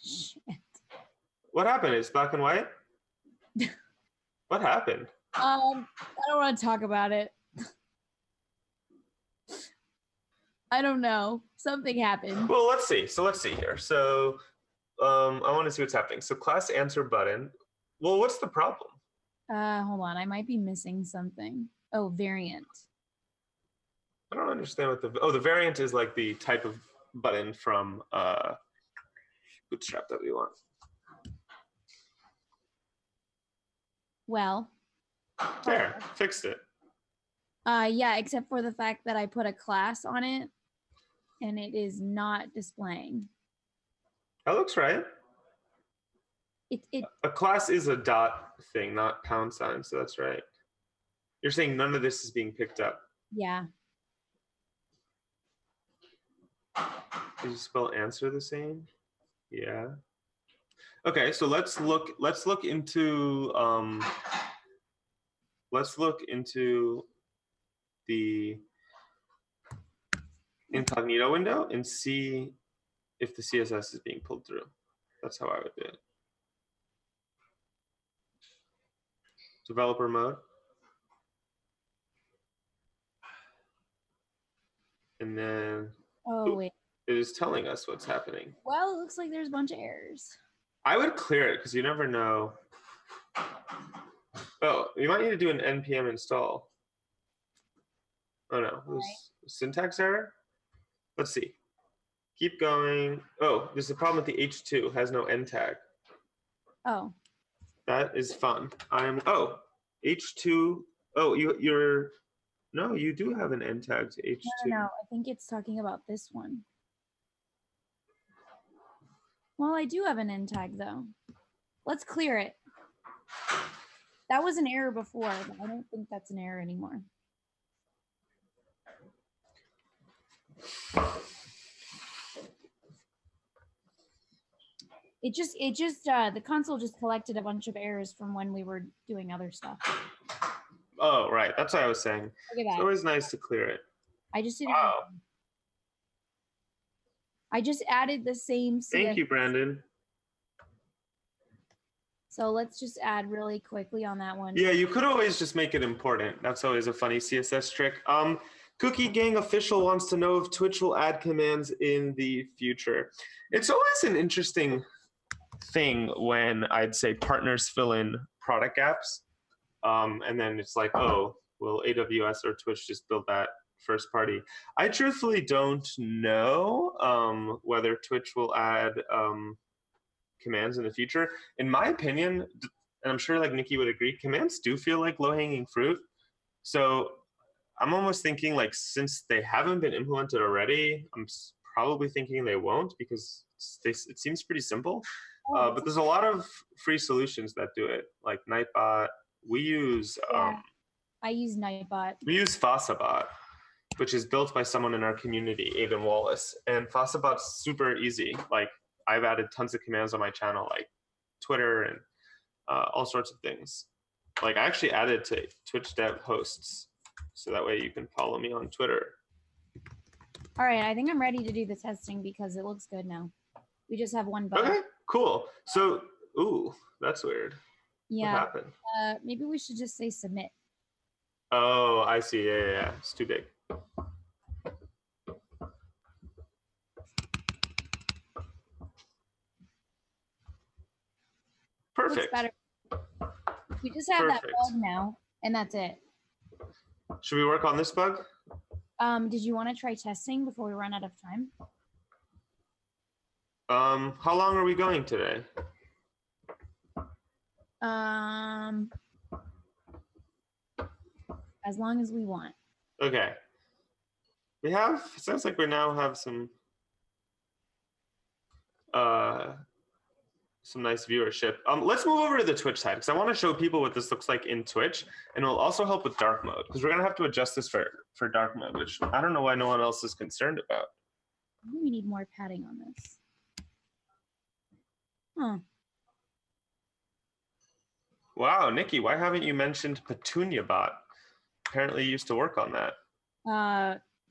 Shit. What happened? It's black and white? What happened? I don't want to talk about it. I don't know. Something happened. Well, let's see. So let's see here. So I want to see what's happening. So class answer button. Well, what's the problem? Hold on. I might be missing something. Oh, variant. I don't understand what the variant is like the type of button from Bootstrap that we want. Well. There, fixed it. Yeah, except for the fact that I put a class on it and it is not displaying. That looks right. A class is a dot thing, not pound sign, so that's right. You're saying none of this is being picked up. Yeah. Did you spell answer the same? Yeah. Okay, so let's look into the incognito window and see if the CSS is being pulled through. That's how I would do it. Developer mode. And then wait. It is telling us what's happening. Well, it looks like there's a bunch of errors. I would clear it because you never know. Oh, you might need to do an npm install. Oh no, it was syntax error. Let's see. Keep going. Oh, there's a problem with the h2. Has no end tag. Oh. That is fun. h2. Oh, you're. No, you do have an end tag to h2. No, I think it's talking about this one. Well, I do have an end tag though. Let's clear it. That was an error before, but I don't think that's an error anymore. The console just collected a bunch of errors from when we were doing other stuff. Oh, right. That's what I was saying. Look at that. It's always nice to clear it. I just did. Wow. I just added the same. Thank you, Brandon. So let's just add really quickly on that one. Yeah, you could always just make it important. That's always a funny CSS trick. Cookie Gang Official wants to know if Twitch will add commands in the future. It's always an interesting thing when I'd say partners fill in product gaps. And then it's like, oh, will AWS or Twitch just build that first party? I truthfully don't know whether Twitch will add commands in the future. In my opinion, and I'm sure like Nikki would agree, commands do feel like low-hanging fruit. So I'm almost thinking like since they haven't been implemented already, I'm probably thinking they won't because it seems pretty simple. But there's a lot of free solutions that do it, like Nightbot. We use I use Nightbot. We use FossaBot, which is built by someone in our community, Aiden Wallace. And FossaBot's super easy. Like I've added tons of commands on my channel, like Twitter and all sorts of things. Like I actually added to twitch-dev-aws, so that way you can follow me on Twitter. All right, I think I'm ready to do the testing because it looks good now. We just have one button. Okay, cool. So, ooh, that's weird. Yeah. What happened? Maybe we should just say submit. Oh, I see. Yeah. It's too big. Perfect. Better. We just have that bug now, and that's it. Should we work on this bug? Did you want to try testing before we run out of time? How long are we going today? As long as we want. Okay. We have, it sounds like we now have some nice viewership. Let's move over to the Twitch side because I want to show people what this looks like in Twitch, and it'll also help with dark mode because we're gonna have to adjust this for dark mode, which I don't know why no one else is concerned about. We need more padding on this. Huh. Wow, Nikki, why haven't you mentioned PetuniaBot? Apparently you used to work on that.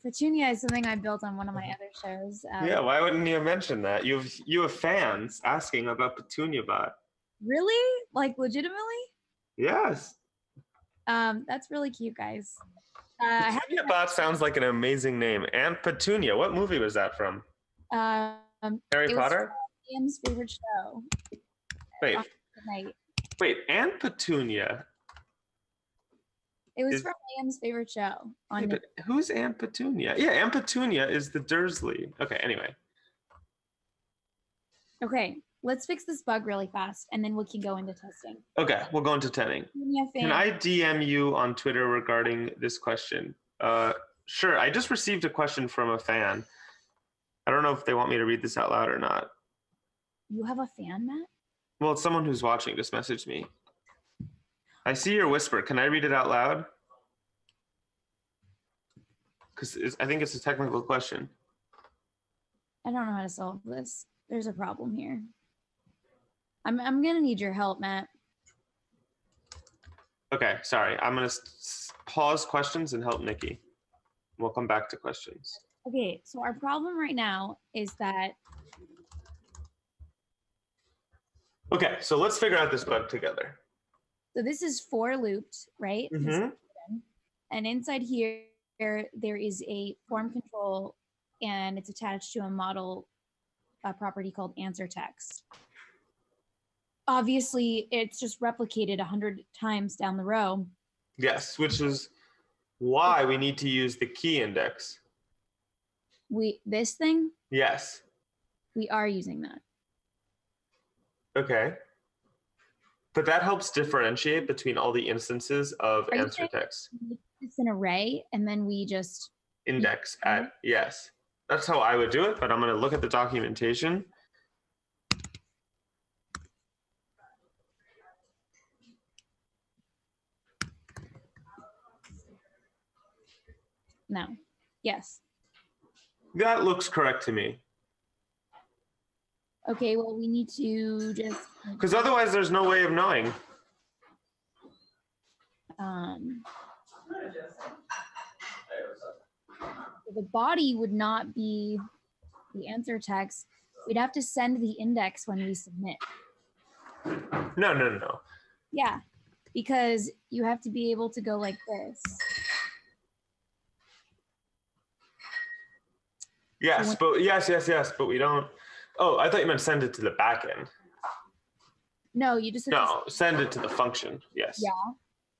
Petunia is something I built on one of my other shows. Yeah, why wouldn't you mention that? You have fans asking about PetuniaBot. Really? Like legitimately? Yes. That's really cute, guys. Petunia Bot sounds like an amazing name. Aunt Petunia. What movie was that from? Harry Potter? Liam's favorite show. Wait. Night. Wait, Aunt Petunia. It was from Liam's favorite show. Yeah, but who's Aunt Petunia? Yeah, Aunt Petunia is the Dursley. Okay, anyway. Okay, let's fix this bug really fast, and then we can go into testing. Okay, we'll go into testing. Can I DM you on Twitter regarding this question? Sure, I just received a question from a fan. I don't know if they want me to read this out loud or not. You have a fan, Matt? Well, it's someone who's watching just messaged me. I see your whisper. Can I read it out loud? Because I think it's a technical question. I don't know how to solve this. There's a problem here. I'm gonna need your help, Matt. Okay, sorry. I'm gonna pause questions and help Nikki. We'll come back to questions. Okay, so our problem right now is that. Okay, so let's figure out this bug together. So this is for looped, right? Mm-hmm. And inside here, there is a form control, and it's attached to a model property called answer text. Obviously, it's just replicated 100 times down the row. Yes, which is why we need to use the key index. This thing? Yes. We are using that. Okay. But that helps differentiate between all the instances of answer text. It's an array, and then we just index at, yes. That's how I would do it, but I'm going to look at the documentation. No. Yes. That looks correct to me. Okay, well, we need to just... Because otherwise there's no way of knowing. The body would not be the answer text. We'd have to send the index when we submit. No. Yeah, because you have to be able to go like this. Yes, but but we don't. Oh, I thought you meant send it to the back end. No, you just have to send it to the function. Yes. Yeah.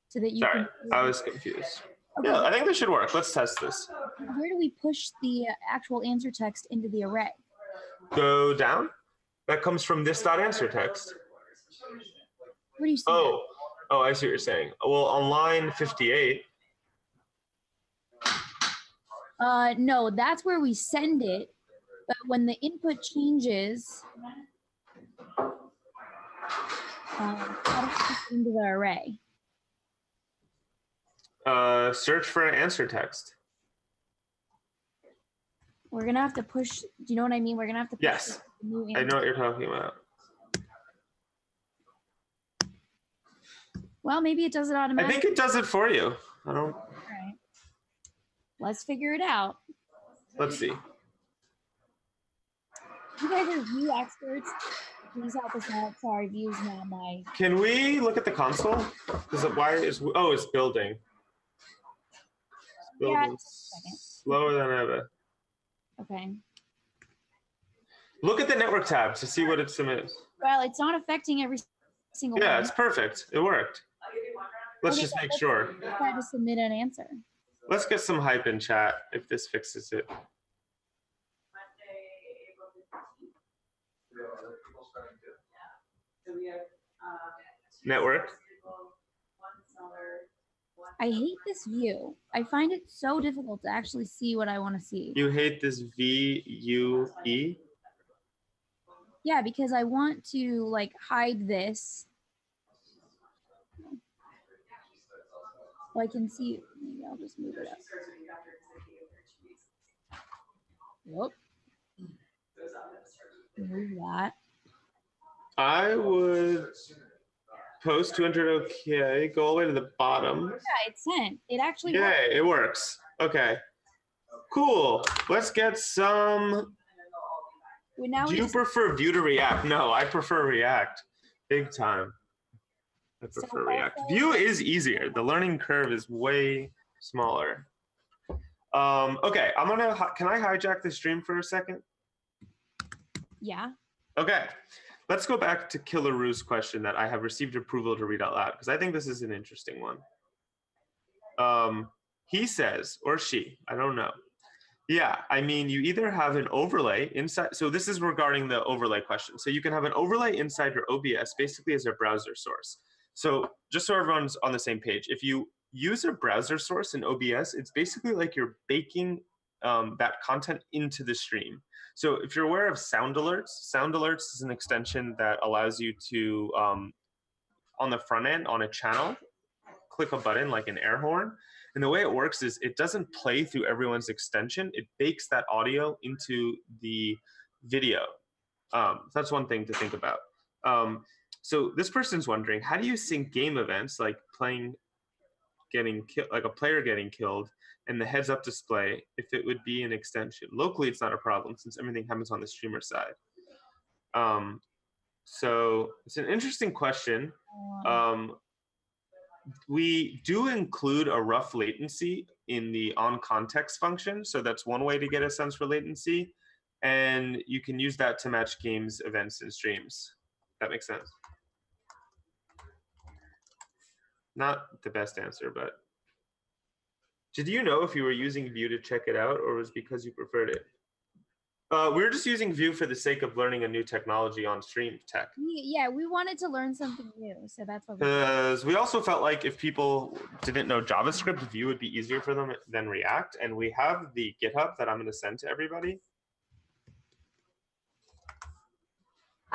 So that you Sorry, I was confused. Okay. Yeah, I think this should work. Let's test this. Where do we push the actual answer text into the array? Go down. That comes from this .answer text. Where do you see that? Oh, I see what you're saying. Well, on line 58. No, that's where we send it. But when the input changes, how do we into the array? Search for an answer text. We're gonna have to push. Do you know what I mean? We're gonna have to push. Yes, I know what you're talking about. Well, maybe it does it automatically. I think it does it for you. I don't. All right. Let's figure it out. Let's see. You guys are view experts. Please help us out. Sorry, view's not my. Can we look at the console? Because it's building. It's building slower than ever. Okay. Look at the network tab to see what it submits. Well, it's not affecting every single one. Yeah, it's perfect. It worked. Let's just make sure. Try to submit an answer. Let's get some hype in chat if this fixes it. Network. I hate this view. I find it so difficult to actually see what I want to see. You hate this VUE? Yeah, because I want to like hide this. So I can see. Maybe I'll just move it up. Whoop. Move that. I would post 200 okay, go all the way to the bottom. Yeah, it's sent. It actually Yay, works. It works. Okay. Cool. Let's get some. Wait, now Do you prefer Vue to React? No, I prefer React. Big time. I prefer React. Vue is easier. The learning curve is way smaller. Okay, can I hijack the stream for a second? Yeah. Okay, let's go back to Killaroo's question that I have received approval to read out loud, because I think this is an interesting one. He says, or she, I don't know. Yeah, I mean, you either have an overlay inside, so this is regarding the overlay question. So you can have an overlay inside your OBS basically as a browser source. So just so everyone's on the same page, if you use a browser source in OBS, it's basically like you're baking that content into the stream. So if you're aware of sound alerts is an extension that allows you to, on the front end, on a channel, click a button like an air horn. And the way it works is it doesn't play through everyone's extension. It bakes that audio into the video. That's one thing to think about. So this person's wondering, how do you sync game events like like a player getting killed and the heads up display if it would be an extension? Locally, it's not a problem since everything happens on the streamer side. So it's an interesting question. We do include a rough latency in the onContext function. So that's one way to get a sense for latency. And you can use that to match games, events, and streams. That makes sense. Not the best answer, but did you know if you were using Vue to check it out, or was it because you preferred it? We were just using Vue for the sake of learning a new technology on stream tech. Yeah, we wanted to learn something new, so that's what. Because we also felt like if people didn't know JavaScript, Vue would be easier for them than React, and we have the GitHub that I'm going to send to everybody.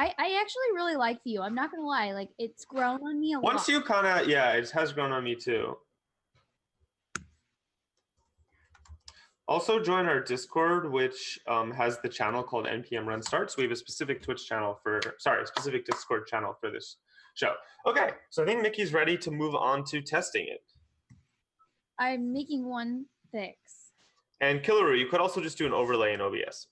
I actually really like Vue. I'm not gonna lie, like it's grown on me a lot. Once you kind of, yeah, it has grown on me too. Also join our Discord, which has the channel called NPM Run Starts. We have a specific specific Discord channel for this show. Okay, so I think Nikki's ready to move on to testing it. I'm making one fix. And Killaroo, you could also just do an overlay in OBS.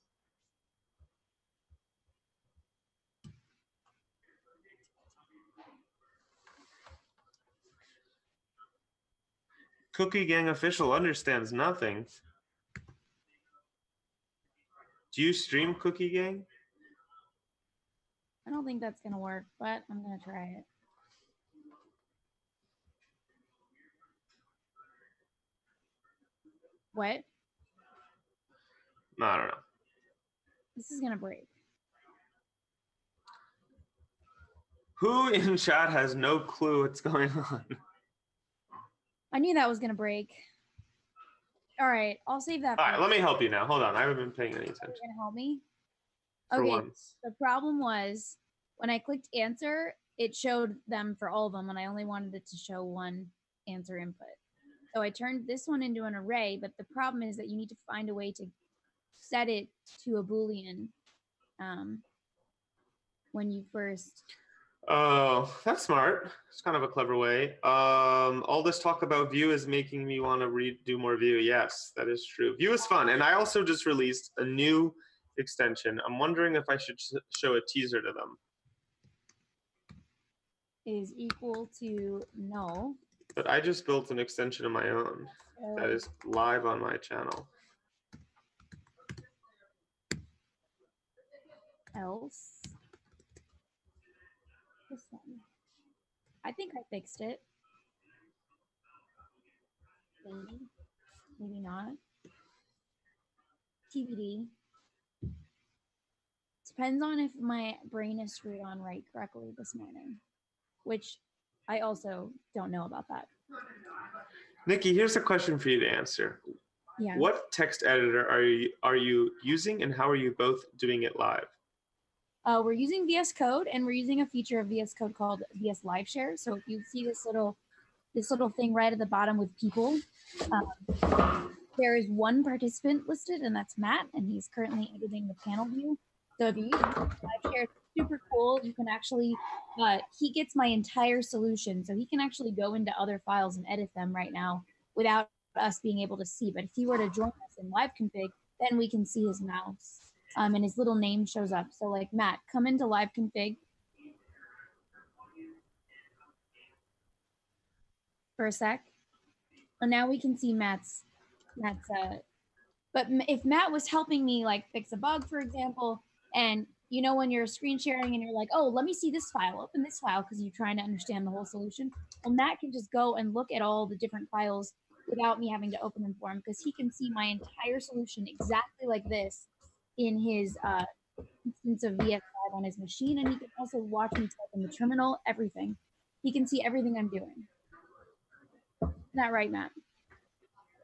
Cookie Gang official understands nothing. Do you stream Cookie Gang? I don't think that's gonna work, but I'm gonna try it. What? I don't know. This is gonna break. Who in chat has no clue what's going on? I knew that was gonna break. All right, I'll save that. All right, let me help you now. Hold on, I haven't been paying any attention. You're gonna help me? For Okay, once. the problem was when I clicked answer, it showed them for all of them, and I only wanted it to show one answer input. So I turned this one into an array, but the problem is that you need to find a way to set it to a Boolean when you first. Oh, that's smart. It's kind of a clever way. All this talk about Vue is making me want to do more Vue. Yes, that is true. Vue is fun. And I also just released a new extension. I'm wondering if I should show a teaser to them. Is equal to no. But I just built an extension of my own that is live on my channel. Else. This one. I think I fixed it. Maybe. Maybe not. TBD. Depends on if my brain is screwed on right correctly this morning, which I also don't know about that. Nikki, here's a question for you to answer. Yeah. What text editor are you using, and how are you both doing it live? We're using VS Code, and we're using a feature of VS Code called VS Live Share. So if you see this little thing right at the bottom with people, there is one participant listed, and that's Matt, and he's currently editing the panel view. So if you use Live Share, it's super cool. You can actually, he gets my entire solution, so he can actually go into other files and edit them right now without us being able to see. But if he were to join us in live config, then we can see his mouse. And his little name shows up. So like Matt, come into live config for a sec. And now we can see Matt's but if Matt was helping me like fix a bug, for example, and you know, when you're screen sharing and you're like, oh, let me see this file, open this file, because you're trying to understand the whole solution. Well, Matt can just go and look at all the different files without me having to open them for him, because he can see my entire solution exactly like this in his instance of VS5 on his machine, and he can also watch me type in the terminal, everything. He can see everything I'm doing. Isn't that right, Matt?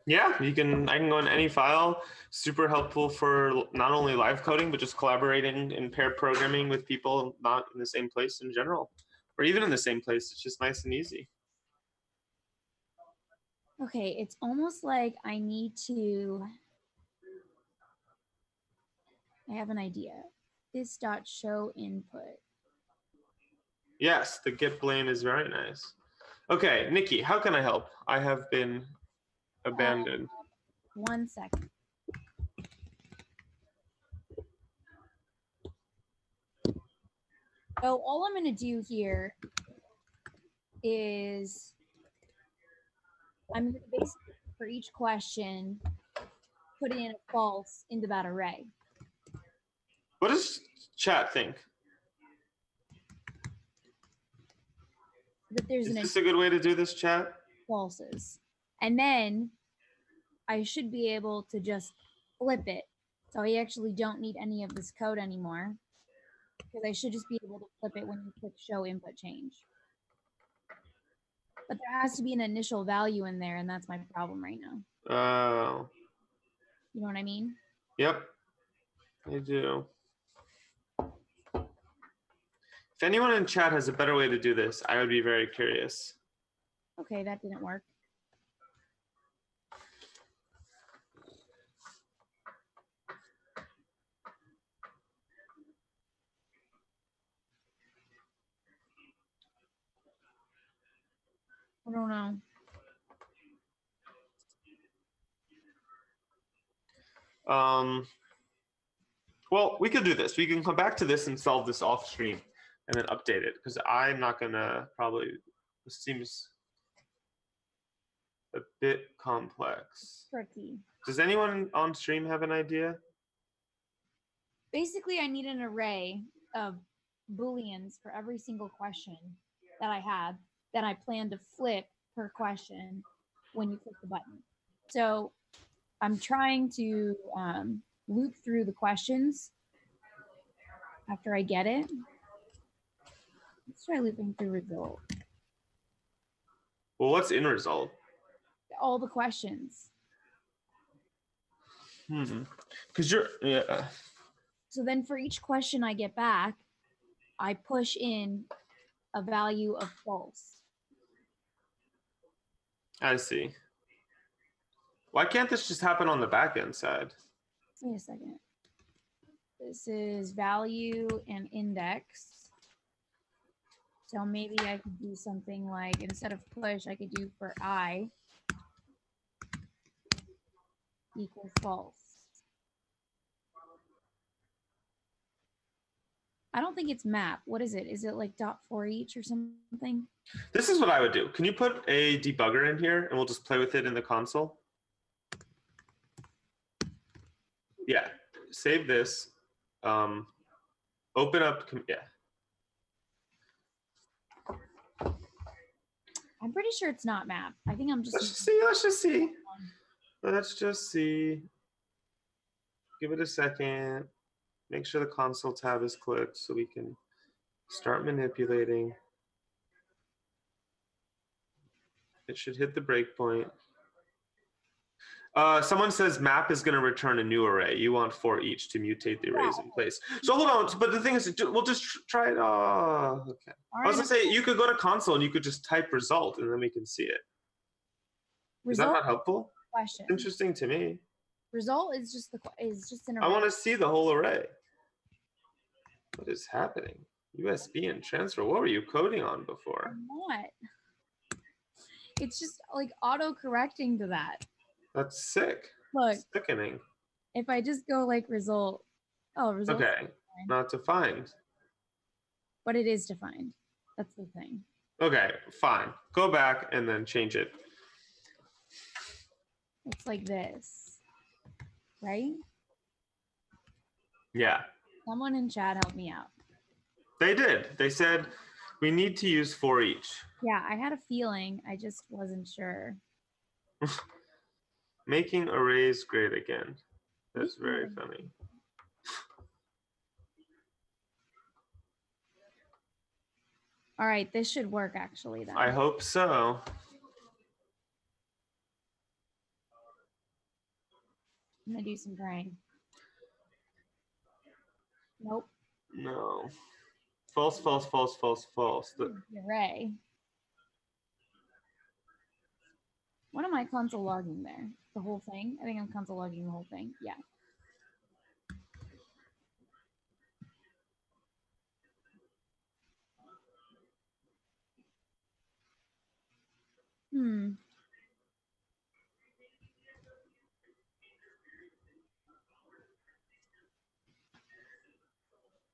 Yeah, I can go in any file. Super helpful for not only live coding, but just collaborating and pair programming with people not in the same place in general, or even in the same place. It's just nice and easy. Okay, it's almost like I need to, I have an idea. This dot show input. Yes, the get blame is very nice. Okay, Nikki, how can I help? I have been abandoned. 1 second. So all I'm going to do here is I'm going to basically, for each question, put in a false into that array. What does chat think? That there's Is an this a good way to do this, chat? falses. And then I should be able to just flip it. So I actually don't need any of this code anymore, because I should just be able to flip it when you click show input change. But there has to be an initial value in there, and that's my problem right now. Oh. You know what I mean? Yep, I do. If anyone in chat has a better way to do this, I would be very curious. Okay, that didn't work. I don't know. Well, we could do this. We can come back to this and solve this off stream and then update it, because I'm not gonna probably, this seems a bit complex. Tricky. Does anyone on stream have an idea? Basically, I need an array of Booleans for every single question that I have that I plan to flip per question when you click the button. So I'm trying to loop through the questions after I get it. Let's try looping through result. Well, what's in result? All the questions. Because you're, yeah. So then for each question I get back, I push in a value of false. I see. Why can't this just happen on the backend side? Wait a second. This is value and index. So maybe I could do something like, instead of push, I could do for I equals false. I don't think it's map. What is it? Is it like dot for each or something? This is what I would do. Can you put a debugger in here and we'll just play with it in the console? Yeah, save this. Open up, yeah. I'm pretty sure it's not map. I think I'm just. Let's just see. Let's just see. Let's just see. Give it a second. Make sure the console tab is clicked so we can start manipulating. It should hit the breakpoint. Someone says map is going to return a new array. You want for each to mutate the arrays in place. So hold on. But the thing is, we'll just try it. Oh, okay. I was going to say, you could go to console and you could just type result and then we can see it. Is that not helpful? Question. Interesting to me. Result is just an array. I want to see the whole array. What is happening? USB and transfer. What were you coding on before? I'm not. It's just like auto correcting to that. That's sick. Look. Sickening. If I just go like result. Oh, result. Okay. Not defined. But it is defined. That's the thing. Okay, fine. Go back and then change it. It's like this, right? Yeah, Someone in chat help me out. they did. They said we need to use for each. Yeah, I had a feeling. I just wasn't sure. Making arrays great again. That's very funny. All right, this should work actually then. I hope so. I'm gonna do some praying. Nope. No. False, false, false, false, false. Array. What am I console logging there? The whole thing? I think I'm console logging the whole thing. Yeah.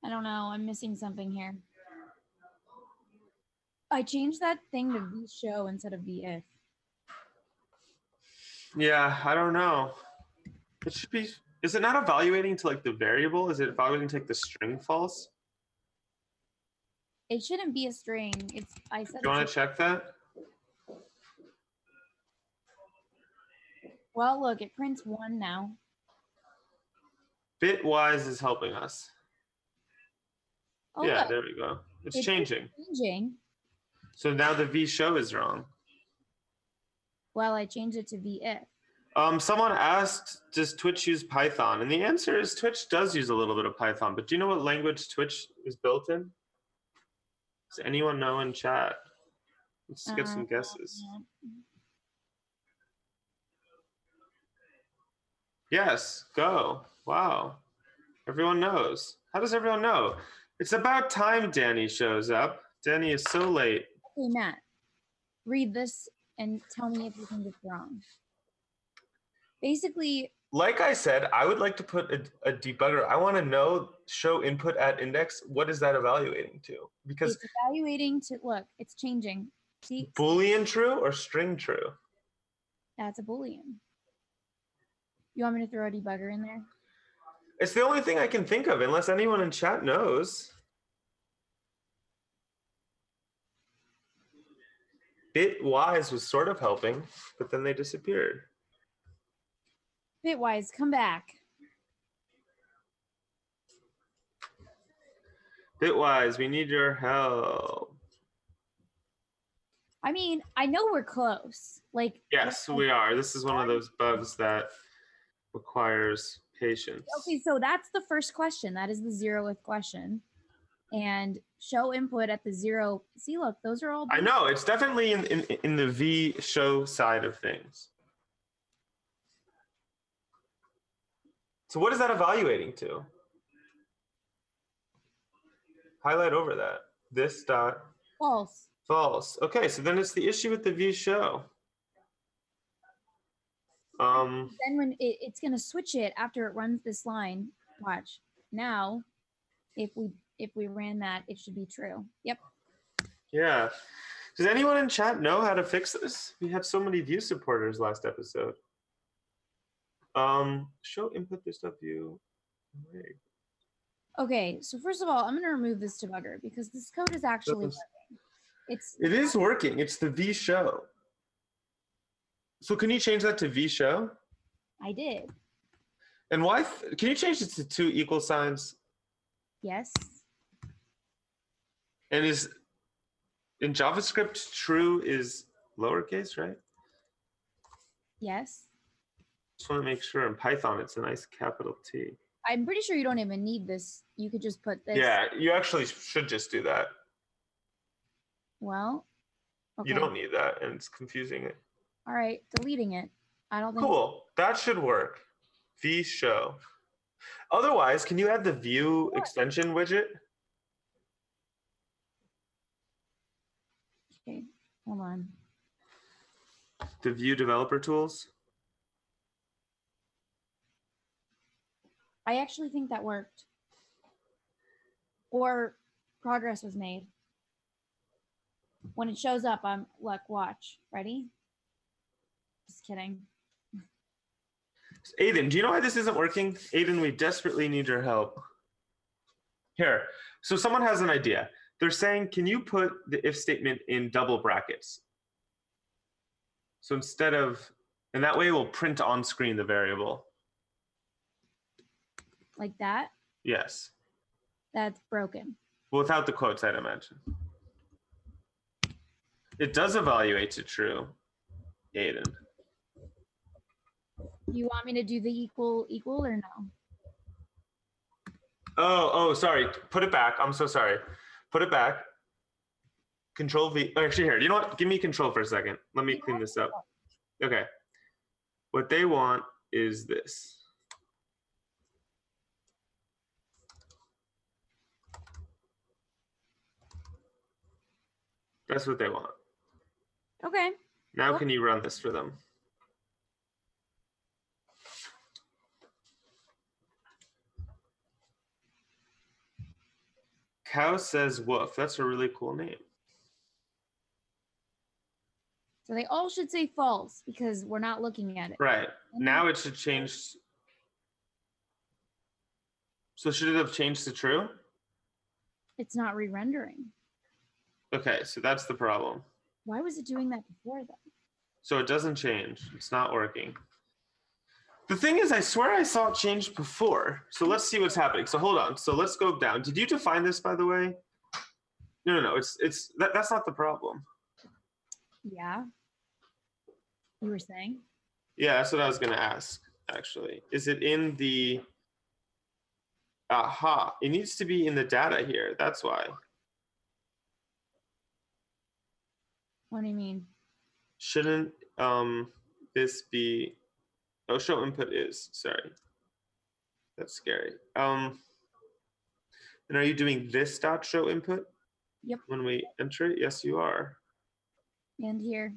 I don't know. I'm missing something here. I changed that thing to vShow instead of vIf. Yeah, I don't know. It should be. Is it not evaluating to like the variable? Is it evaluating to like the string false? It shouldn't be a string. It's. I said. Do you want to check that? Well, look, it prints 1 now. Bitwise is helping us. Oh, Yeah, look, there we go. It's changing. changing. So now the vShow is wrong. Well, I changed it to vIf. Someone asked, does Twitch use Python? And the answer is Twitch does use a little bit of Python, but do you know what language Twitch is built in? Does anyone know in chat? Let's get some guesses. Yes, go. Wow. Everyone knows. How does everyone know? It's about time Danny shows up. Danny is so late. Okay, Matt, read this and tell me if you think it's wrong. Basically, like I said, I would like to put a debugger. I want to know show input at index. What is that evaluating to? Because it's evaluating to, look, it's changing. See? Boolean true or string true? That's a Boolean. You want me to throw a debugger in there? It's the only thing I can think of, unless anyone in chat knows. Bitwise was sort of helping, but then they disappeared. Bitwise, come back. Bitwise, we need your help. I mean, I know we're close. Like, yes, we are. This is one of those bugs that requires patience. Okay, so that's the first question. That is the 0th question. And show input at the 0. See, look, those are all. I know, it's definitely in the vShow side of things. So what is that evaluating to? Highlight over that. This dot. False. False. Okay, so then it's the issue with the vShow. Then when it's going to switch it after it runs this line. Watch. Now, if we ran that, it should be true. Yep. Yeah. Does anyone in chat know how to fix this? We had so many Vue supporters last episode. Show input this stuff view. Okay, so first of all, I'm going to remove this debugger because this code is actually working. It is working. It's the vShow. So can you change that to vShow? I did. And why? Can you change it to 2 equal signs? Yes. And is in JavaScript true is lowercase, right? Yes. Just want to make sure in Python it's a nice capital T. I'm pretty sure you don't even need this. You could just put this. Yeah, you actually should just do that. Well, okay. You don't need that, and it's confusing it. All right, deleting it. I don't think. Cool. That should work. vShow. Otherwise, can you add the Vue extension widget? Okay, hold on. The Vue developer tools? I actually think that worked. Or progress was made. When it shows up, I'm like, watch. Ready? Just kidding. Aiden, do you know why this isn't working? Aiden, we desperately need your help. Here, so someone has an idea. They're saying, can you put the if statement in double brackets? So instead of, and that way it will print on screen the variable. Like that? Yes. That's broken. Without the quotes, I'd imagine. It does evaluate to true, Aiden. You want me to do the equal or no? Oh, sorry. Put it back. I'm so sorry. Put it back. Control V. Oh, actually, here. You know what? Give me control for a second. Let me clean this up. Okay. What they want is this. That's what they want. Okay. Now can you run this for them? Cow says woof. That's a really cool name. So they all should say false because we're not looking at it. Right. Now it should change. So should it have changed to true? It's not re-rendering. Okay, so that's the problem. Why was it doing that before then? So it doesn't change. It's not working. The thing is, I swear I saw it change before. So let's see what's happening. So hold on. So let's go down. Did you define this, by the way? No. That's not the problem. Yeah. You were saying? Yeah, that's what I was going to ask, actually. Is it in the... Aha. It needs to be in the data here. That's why. What do you mean? Shouldn't this be... Oh, show input is. Sorry. That's scary. And are you doing this dot show input? Yep. When we enter it? Yes, you are. And here.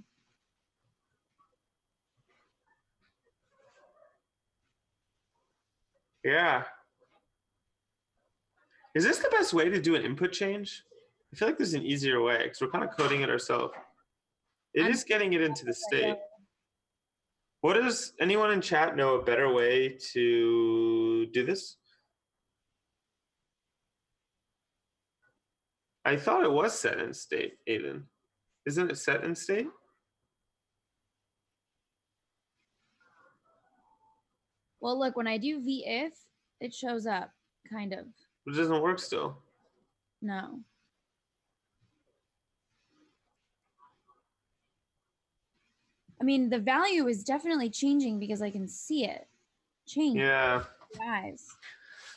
Yeah. Is this the best way to do an input change? I feel like there's an easier way because we're kind of coding it ourselves. It is getting it into the state. What does anyone in chat know a better way to do this? I thought it was set in state, Aiden. Isn't it set in state? Well, look, when I do VIF, it shows up, kind of. It doesn't work still. No. I mean, the value is definitely changing because I can see it change. Yeah. Guys.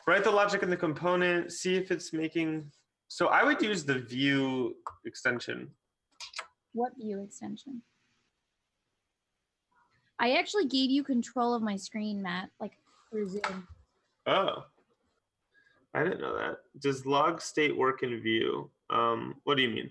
Write the logic in the component, see if it's making... So I would use the view extension. What view extension? I actually gave you control of my screen, Matt, like through Zoom. Oh. I didn't know that. Does log state work in view? What do you mean?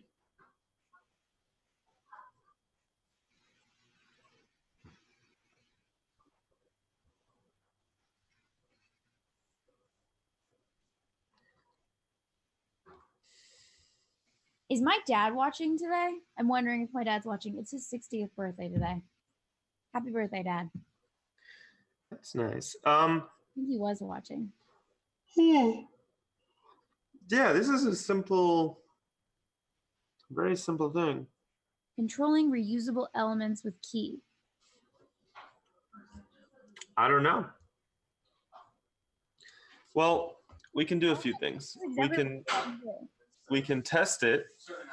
Is my dad watching today? I'm wondering if my dad's watching. It's his 60th birthday today. Happy birthday, Dad. That's nice. I think he was watching. Yeah, this is a simple, very simple thing. Controlling reusable elements with key. I don't know. Well, we can do a few things. We can test it.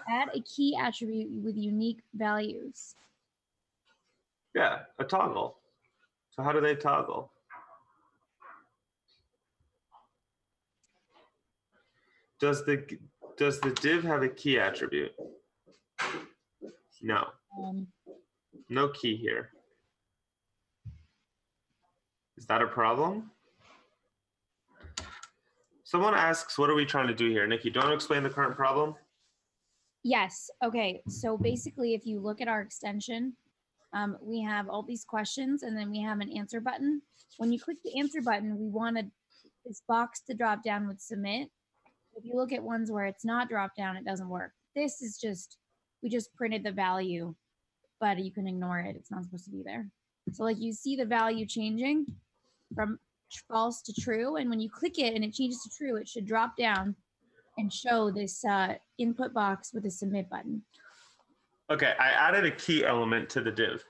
Add a key attribute with unique values. Yeah, a toggle. So how do they toggle? Does the div have a key attribute? No. No key here. Is that a problem? Someone asks, what are we trying to do here? Nikki, do you want to explain the current problem? Yes. Okay. So basically, if you look at our extension, we have all these questions and then we have an answer button. When you click the answer button, we wanted this box to drop down with submit. If you look at ones where it's not dropped down, it doesn't work. This is just, we just printed the value, but you can ignore it. It's not supposed to be there. So like you see the value changing, from false to true. And when you click it and it changes to true, it should drop down and show this input box with a submit button. Okay, I added a key element to the div.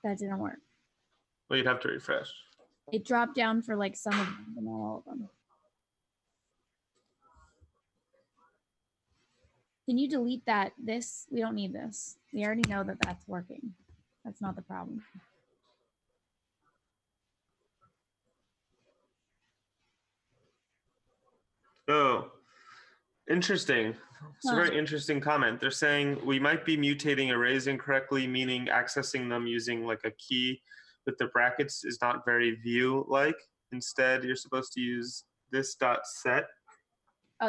That didn't work. Well, you'd have to refresh. It dropped down for like some of them, but not all of them. Can you delete that? We don't need this. We already know that that's working. That's not the problem. Oh, interesting. It's a very interesting comment. They're saying we might be mutating arrays incorrectly, meaning accessing them using like a key with the brackets is not very view-like. Instead, you're supposed to use this dot set.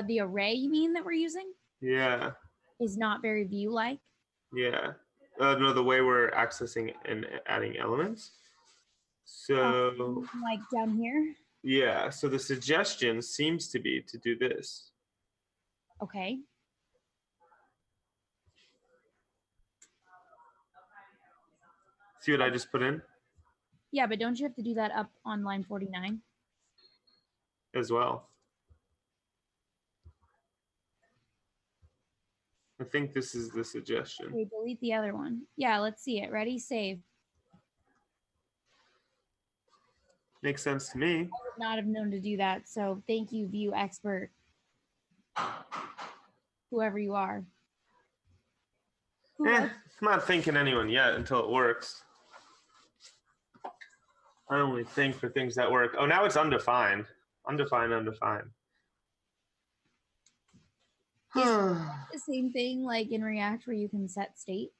The array you mean that we're using? Yeah. Is not very view-like? Yeah. No, the way we're accessing and adding elements. So like down here? Yeah, so the suggestion seems to be to do this. Okay. See what I just put in? Yeah, but don't you have to do that up on line 49? As well. I think this is the suggestion. Okay, delete the other one. Yeah, let's see it. Ready, save. Makes sense to me. I would not have known to do that, so thank you, view expert. Whoever you are. I'm not thanking anyone yet until it works. I only think for things that work. Oh, now it's undefined. Undefined, undefined. The same thing like in React where you can set state.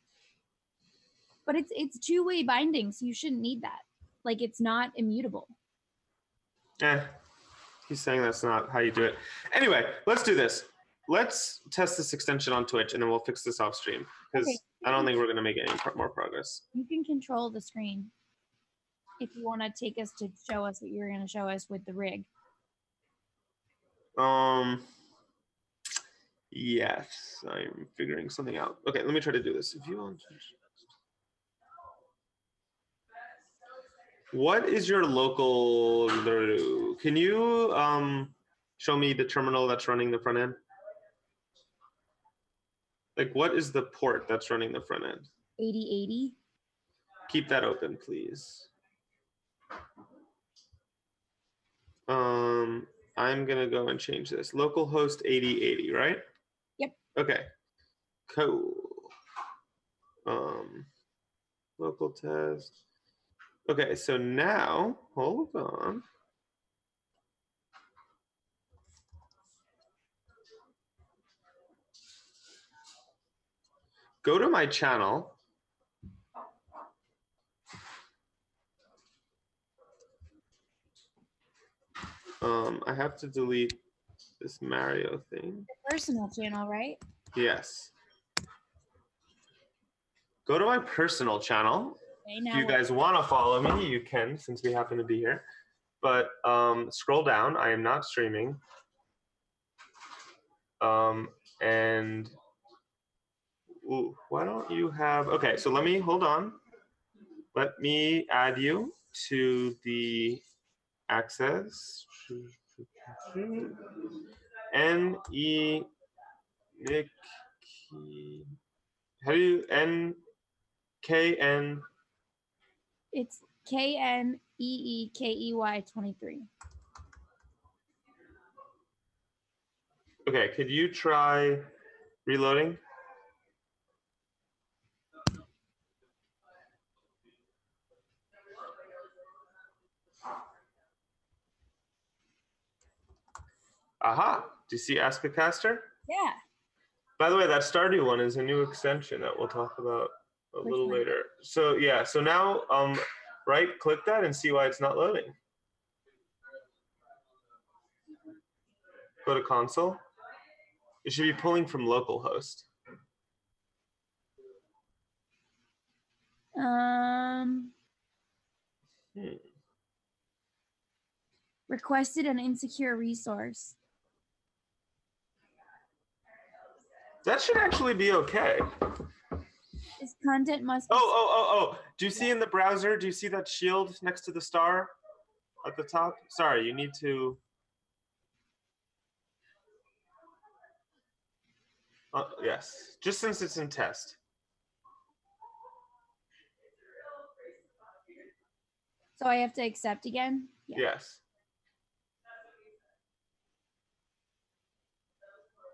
But it's two-way binding, so you shouldn't need that. Like it's not immutable. He's saying that's not how you do it. Anyway, let's do this. Let's test this extension on Twitch and then we'll fix this off stream because okay. I don't think we're going to make any more progress. You can control the screen if you want to take us to show us what you were going to show us with the rig. Yes, I'm figuring something out. Okay, let me try to do this. If you want to. What is your local? Can you show me the terminal that's running the front end? Like, what is the port that's running the front end? 8080. Keep that open, please. I'm gonna go and change this. Localhost 8080, right? Yep. Okay. Cool. Local test. Okay, so now, hold on. Go to my channel. I have to delete this Mario thing. The personal channel, right? Yes. Go to my personal channel. Okay, if you guys want to follow me, you can, since we happen to be here. But scroll down. I am not streaming. And ooh, why don't you have? Okay, so let me hold on. Let me add you to the access. N-E Nick. How do you N-K-N? It's KNEEKEY 23. Okay, could you try reloading? Aha, do you see Ask a Caster? Yeah. By the way, that Stardew one is a new extension that we'll talk about a little later. So yeah, so now right click that and see why it's not loading. Go to console. It should be pulling from localhost. Requested an insecure resource. That should actually be okay. This content must be Oh. Do you see in the browser, do you see that shield next to the star at the top? Sorry, you need to. Yes, just since it's in test. So I have to accept again? Yes.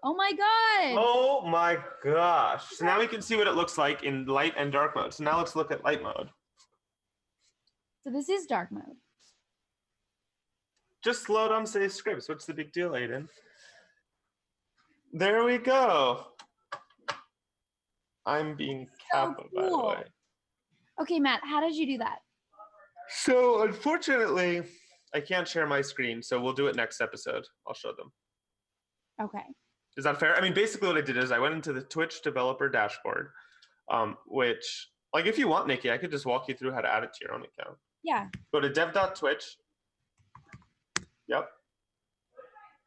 Oh my God. Oh my gosh. So now we can see what it looks like in light and dark mode. So now let's look at light mode. So this is dark mode. Just load unsafe scripts. What's the big deal, Aiden? There we go. I'm being Kappa, by the way. Okay, Matt, how did you do that? So unfortunately, I can't share my screen, so we'll do it next episode. I'll show them. Okay. Is that fair? I mean, basically what I did is I went into the Twitch developer dashboard, which, like, if you want, Nikki, I could just walk you through how to add it to your own account. Yeah. Go to dev.twitch. Yep.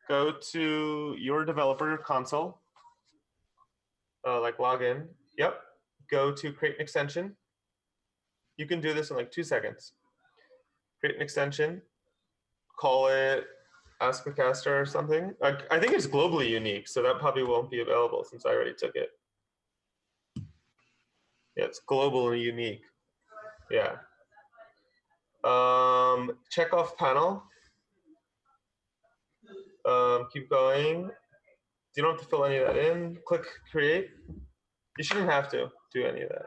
Go to your developer console. Like log in. Yep. Go to create an extension. You can do this in like 2 seconds. Create an extension. Call it Askacaster or something. I think it's globally unique, so that probably won't be available since I already took it. Yeah, it's globally unique. Yeah. Check off panel. Keep going. You don't have to fill any of that in. Click create. You shouldn't have to do any of that.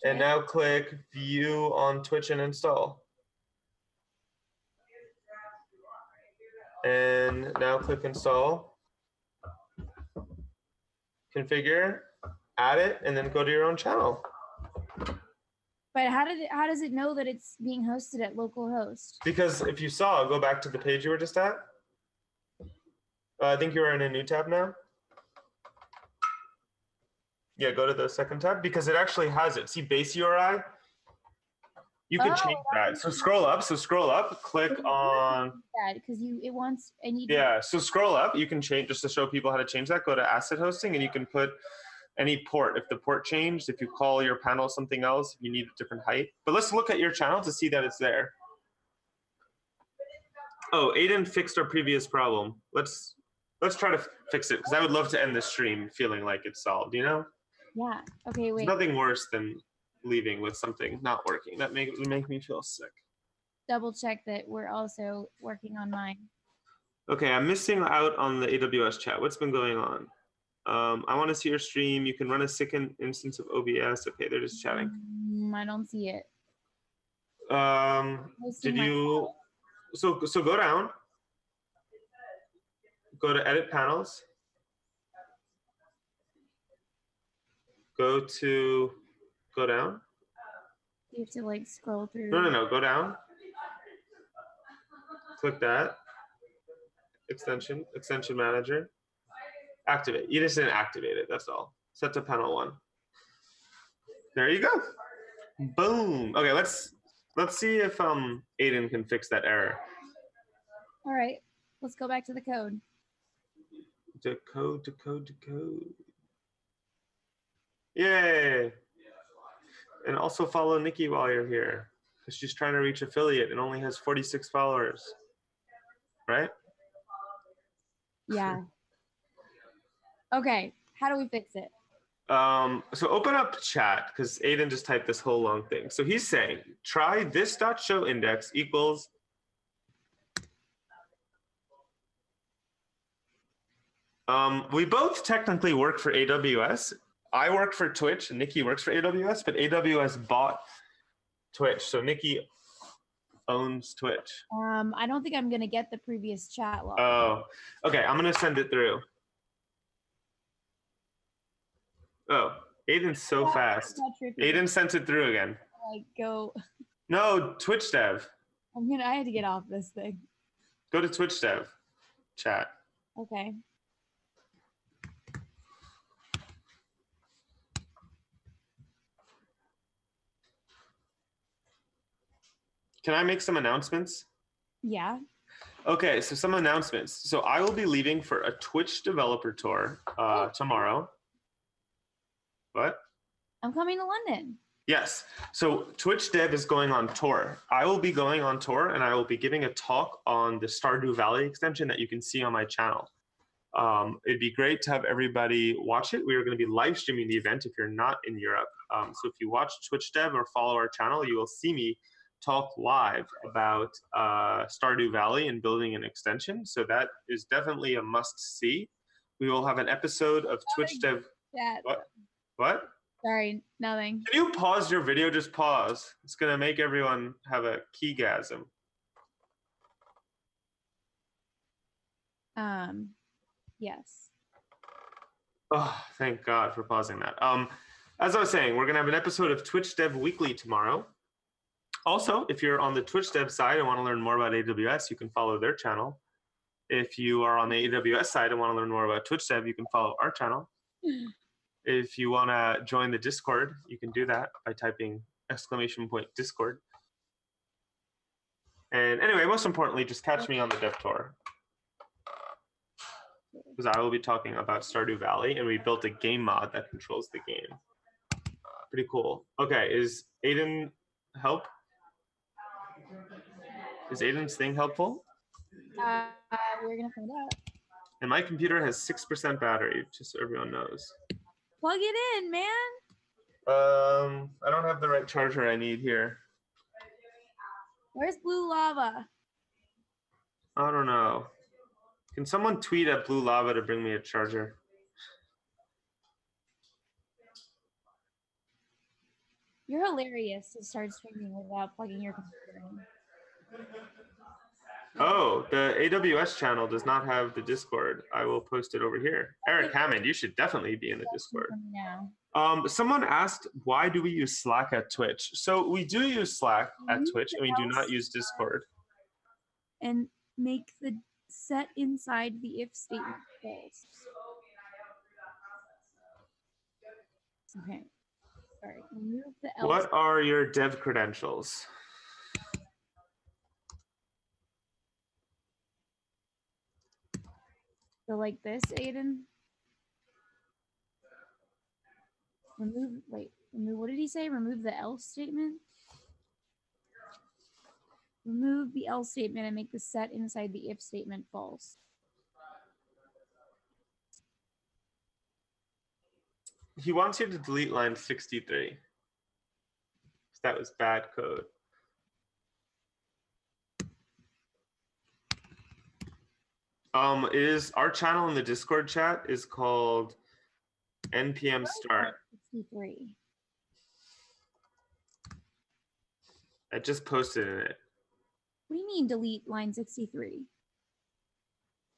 And now click view on Twitch and install. And now click install. Configure, add it, and then go to your own channel. But how does it know that it's being hosted at localhost? Because if you saw, go back to the page you were just at. I think you're in a new tab now. Yeah, go to the second tab because it actually has it. See base URI? You can change that. So scroll up, click on. Because it wants, I need. Yeah, so scroll up, you can change, just to show people how to change that, go to asset hosting and you can put any port. If the port changed, if you call your panel something else, if you need a different height. But let's look at your channel to see that it's there. Oh, Aiden fixed our previous problem. Let's try to fix it because I would love to end the stream feeling like it's solved, you know? Yeah, okay, wait. There's nothing worse than leaving with something not working. That would make me feel sick. Double check that we're also working on mine. Okay, I'm missing out on the AWS chat. What's been going on? I want to see your stream. You can run a second instance of OBS. Okay, they're just chatting. I don't see it. Did you? So go down. Go to edit panels. Go down. You have to like scroll through. No. Go down. Click that. Extension manager. Activate. You just didn't activate it. That's all. Set to panel 1. There you go. Boom. Okay, let's see if Aiden can fix that error. All right. Let's go back to the code. Decode. Yay. And also follow Nikki while you're here, because she's trying to reach affiliate and only has 46 followers. Right? Yeah. Okay. How do we fix it? So open up chat, because Aiden just typed this whole long thing. So he's saying, try this dot show index equals we both technically work for AWS. I work for Twitch, and Nikki works for AWS, but AWS bought Twitch. So Nikki owns Twitch. I don't think I'm going to get the previous chat log. Oh, okay. I'm going to send it through. Oh, Aiden's so fast. Aiden sent it through again. Like go. No, Twitch dev. I had to get off this thing. Go to Twitch dev chat. Okay. Can I make some announcements? Yeah. Okay, so some announcements. So I will be leaving for a Twitch developer tour tomorrow. What? I'm coming to London. Yes. So Twitch Dev is going on tour. I will be going on tour and I will be giving a talk on the Stardew Valley extension that you can see on my channel. It'd be great to have everybody watch it. We are going to be live streaming the event if you're not in Europe. So if you watch Twitch Dev or follow our channel, you will see me talk live about Stardew Valley and building an extension. So that is definitely a must see. We will have an episode of Twitch Dev. What? Sorry, nothing. Can you pause your video? Just pause. It's going to make everyone have a keygasm. Yes. Oh, thank God for pausing that. As I was saying, we're going to have an episode of Twitch Dev Weekly tomorrow. Also, if you're on the Twitch Dev side and want to learn more about AWS, you can follow their channel. If you are on the AWS side and want to learn more about Twitch Dev, you can follow our channel. If you want to join the Discord, you can do that by typing !Discord. And anyway, most importantly, just catch me on the Dev Tour, because I will be talking about Stardew Valley, and we built a game mod that controls the game. Pretty cool. Okay, is Aiden help? Is Aiden's thing helpful? We're gonna find out. And my computer has 6% battery, just so everyone knows. Plug it in, man. I don't have the right charger I need here. Where's Blue Lava? I don't know. Can someone tweet at Blue Lava to bring me a charger? You're hilarious to start streaming without plugging your computer in. Oh, the AWS channel does not have the Discord. I will post it over here. Eric Hammond, you should definitely be in the Discord. Someone asked, why do we use Slack at Twitch? So we do use Slack at Twitch, and we do not use Discord. And make the set inside the if statement false. Okay. Sorry. Remove the else. What are your dev credentials? So like this, Aiden. Remove, what did he say? Remove the else statement? Remove the else statement and make the set inside the if statement false. He wants you to delete line 63. That was bad code. Is our channel in the Discord chat is called npm start. 63. I just posted in it. What do you mean delete line 63?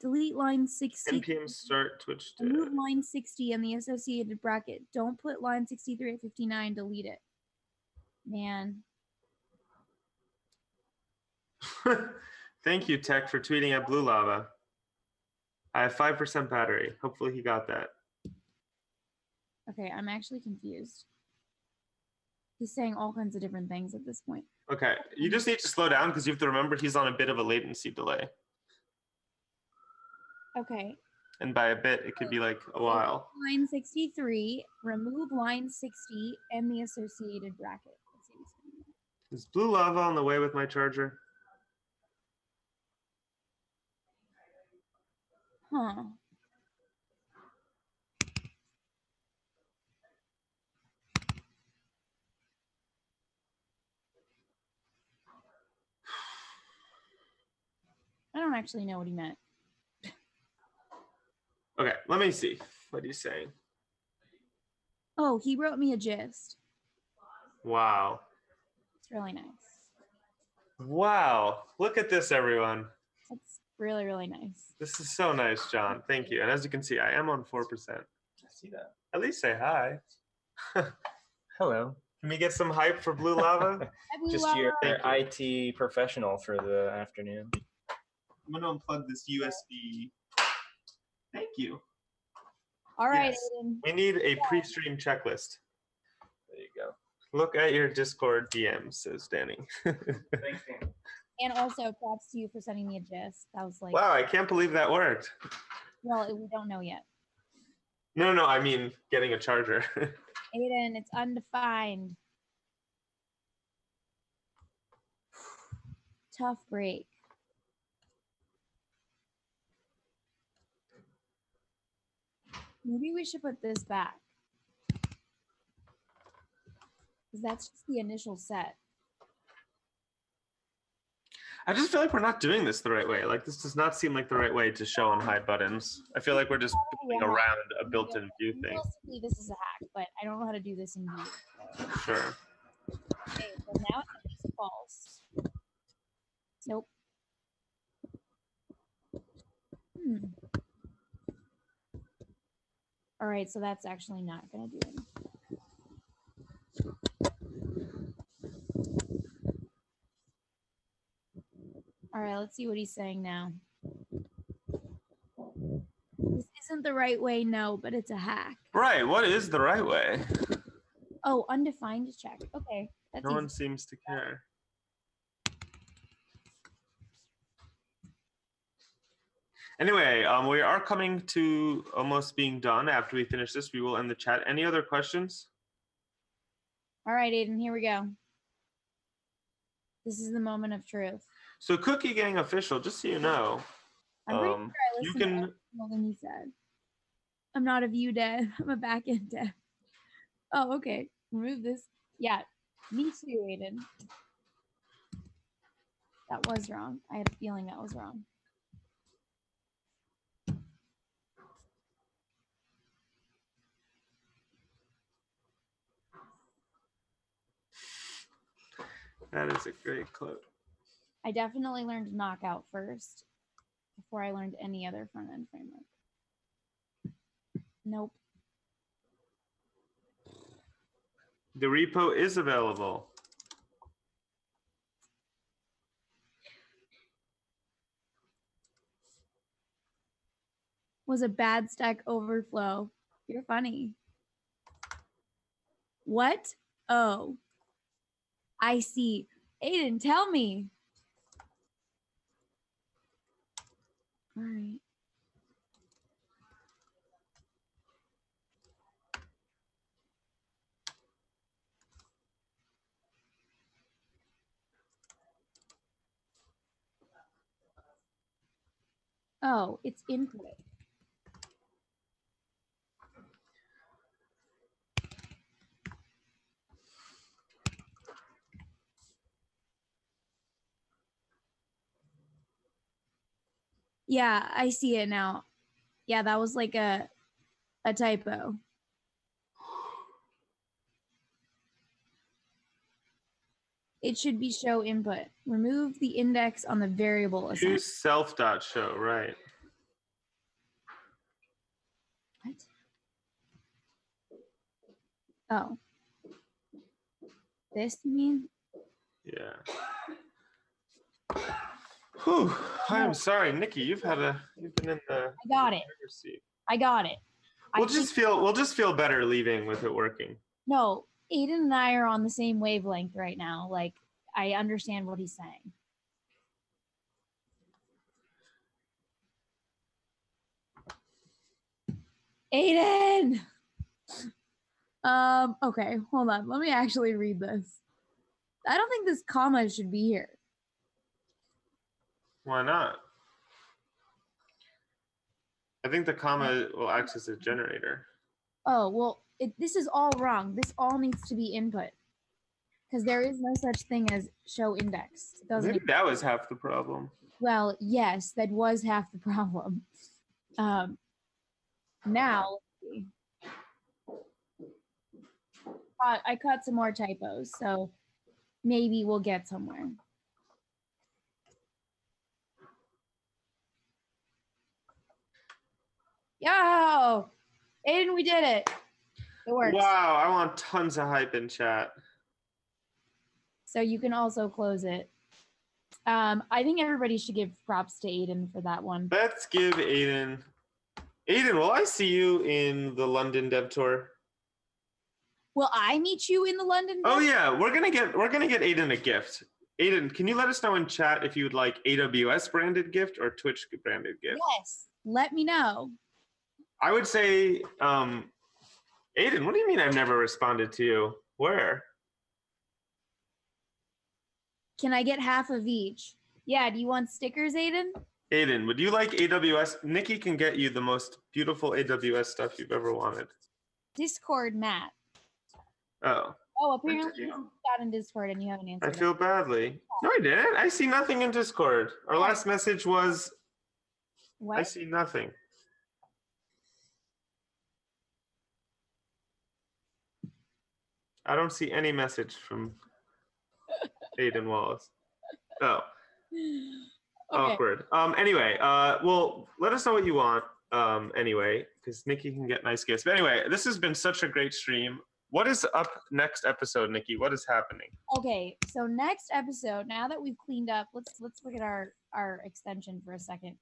Delete line 60. npm start Twitch. Remove line 60 and the associated bracket. Don't put line 63 at 59. Delete it. Man. Thank you, Tech, for tweeting at Blue Lava. I have 5% battery. Hopefully he got that. Okay, I'm actually confused. He's saying all kinds of different things at this point. Okay, you just need to slow down because you have to remember he's on a bit of a latency delay. Okay. And by a bit, it could be like a while. Line 63, remove line 60 and the associated bracket. Let's see what's going on. Is Blue Lava on the way with my charger? Huh. I don't actually know what he meant. Okay, let me see what he's saying. Oh, he wrote me a gist. Wow. It's really nice. Wow. Look at this, everyone. That's really, really nice. This is so nice, John. Thank you. And as you can see, I am on 4%. I see that. At least say hi. Hello. Can we get some hype for Blue Lava? Hi, Blue Just Lava. your IT professional for the afternoon. I'm going to unplug this USB. Thank you. All right, Yes. Aiden. We need a pre-stream checklist. There you go. Look at your Discord DMs, says Danny. Thanks, Dan. And also, props to you for sending me a gist. That was like, Wow, I can't believe that worked. well, we don't know yet. No, I mean getting a charger. Aiden, it's undefined. Tough break. Maybe we should put this back. Because that's just the initial set. I just feel like we're not doing this the right way. Like this does not seem like the right way to show and hide buttons. I feel like we're just building around a built-in view thing. Realistically, this is a hack, but I don't know how to do this in view. So. Sure. Okay, so now it's false. Nope. All right, so that's actually not going to do anything. All right, let's see what he's saying now. This isn't the right way, no, but it's a hack. Right, what is the right way? Oh, undefined check. Okay, that's No easy. one seems to care. Anyway, we are coming to almost being done. After we finish this, we will end the chat. Any other questions? All right, Aiden, here we go. This is the moment of truth. So Cookie Gang official, just so you know, I'm pretty sure I you listened to can. every single thing he said. I'm not a view dev. I'm a backend dev. Oh, okay. Remove this. Yeah, me too, Aiden. That was wrong. I had a feeling that was wrong. That is a great clip. I definitely learned Knockout first before I learned any other front-end framework. Nope. The repo is available. Was a bad Stack Overflow. You're funny. What? Oh. I see. Aiden, tell me. All right. Oh, it's input. Yeah, I see it now. Yeah, that was like a typo. It should be show input. Remove the index on the variable assignment. Use self.show, right. What? Oh. This, you mean? Yeah. Whew. I'm sorry, Nikki. You've been in the. I got it. Seat. I got it. We'll just feel better leaving with it working. No, Aiden and I are on the same wavelength right now. Like, I understand what he's saying. Aiden! Okay, hold on. Let me actually read this. I don't think this comma should be here. Why not? I think the comma will act as a generator. Oh, well, this is all wrong. This all needs to be input. Because there is no such thing as show index. It doesn't. Maybe that was half the problem. Well, yes, that was half the problem. Now, let's see. I caught some more typos, so maybe we'll get somewhere. Yo, Aiden, we did it. It works. Wow, I want tons of hype in chat. So you can also close it. I think everybody should give props to Aiden for that one. Let's give Aiden. Aiden, will I see you in the London Dev Tour? Will I meet you in the London? Oh yeah, we're gonna get Aiden a gift. Aiden, can you let us know in chat if you would like AWS branded gift or Twitch branded gift? Yes, let me know. I would say Aiden, what do you mean I've never responded to you? Where? Can I get half of each? Yeah, do you want stickers, Aiden? Aiden, would you like AWS? Nikki can get you the most beautiful AWS stuff you've ever wanted. Discord, Matt. Oh. Oh, apparently you got in Discord and you haven't answered. I feel badly. No, I didn't. I see nothing in Discord. Our last message was, What? I see nothing. I don't see any message from Aiden Wallace. Oh. Okay. Awkward. Anyway, well, let us know what you want. Anyway, because Nikki can get nice gifts. But anyway, this has been such a great stream. What is up next episode, Nikki? What is happening? Okay, so next episode, now that we've cleaned up, let's look at our extension for a second.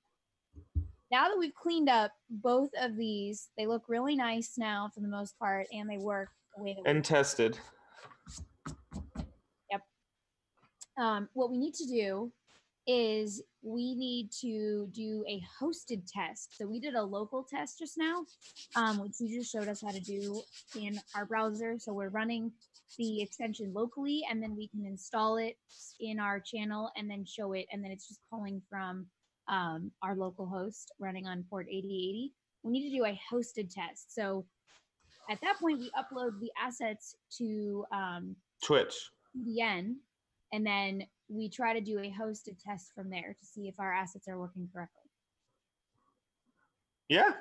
Now that we've cleaned up both of these, they look really nice now for the most part, and they work the way that we And tested. Yep. What we need to do is we need to do a hosted test. So we did a local test just now, which you just showed us how to do in our browser. So we're running the extension locally, and then we can install it in our channel and then show it. And then it's just calling from our local host running on port 8080. We need to do a hosted test. So at that point, we upload the assets to Twitch. CDN, and then we try to do a hosted test from there to see if our assets are working correctly. Yeah.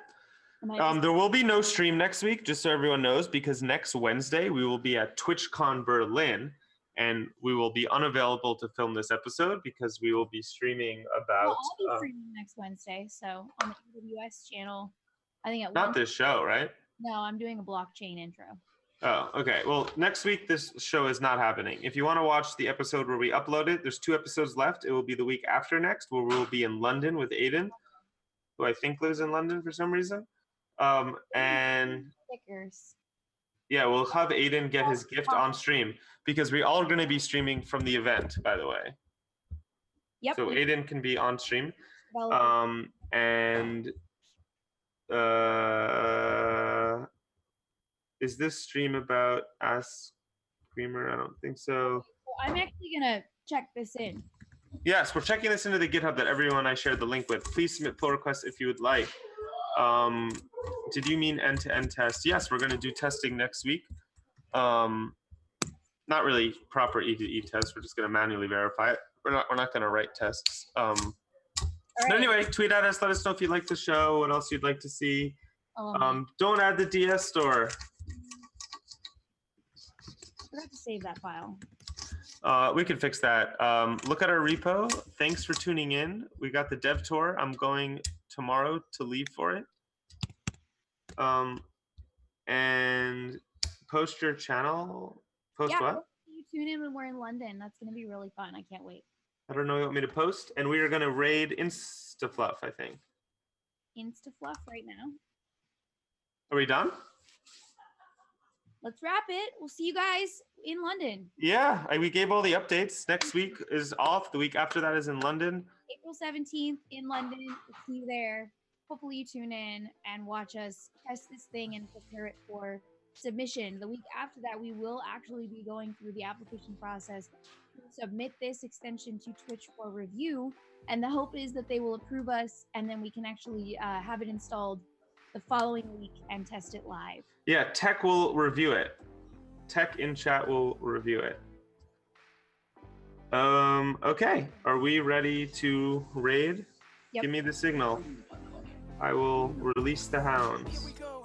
There will be no stream next week, just so everyone knows, because next Wednesday we will be at TwitchCon Berlin, and we will be unavailable to film this episode because we will be streaming about. Well, I'll be streaming next Wednesday, so on the AWS channel. I think at not this show, right? No, I'm doing a blockchain intro. Oh, okay. Well, next week this show is not happening. If you want to watch the episode where we upload it, there's 2 episodes left. It will be the week after next, where we'll be in London with Aiden, who I think lives in London for some reason. And stickers. Yeah, we'll have Aiden get his gift on stream because we all are going to be streaming from the event, by the way. Yep. So Aiden can be on stream. Is this stream about Ask Creamer? I don't think so. Well, I'm actually going to check this in. Yes, we're checking this into the GitHub that everyone I shared the link with. Please submit pull requests if you would like. Did you mean end-to-end test? Yes, we're going to do testing next week. Not really proper E2E test. We're just going to manually verify it. We're not going to write tests. But anyway, tweet at us. Let us know if you like the show. What else you'd like to see. Don't add the DS store. I forgot to save that file. We can fix that. Look at our repo. Thanks for tuning in. We got the dev tour. I'm going tomorrow to leave for it. And post your channel. Post what? You tune in when we're in London. That's going to be really fun. I can't wait. I don't know what you want me to post. And we are going to raid InstaFluff, I think. InstaFluff right now. Are we done? Let's wrap it. We'll see you guys in London. Yeah, we gave all the updates. Next week is off. The week after that is in London. April 17th in London. We'll see you there. Hopefully you tune in and watch us test this thing and prepare it for submission. The week after that, we will actually be going through the application process to submit this extension to Twitch for review. And the hope is that they will approve us, and then we can actually have it installed the following week and test it live. Yeah, Tech will review it. Tech in chat will review it. Okay, are we ready to raid? Yep. Give me the signal. I will release the hounds. Here we go.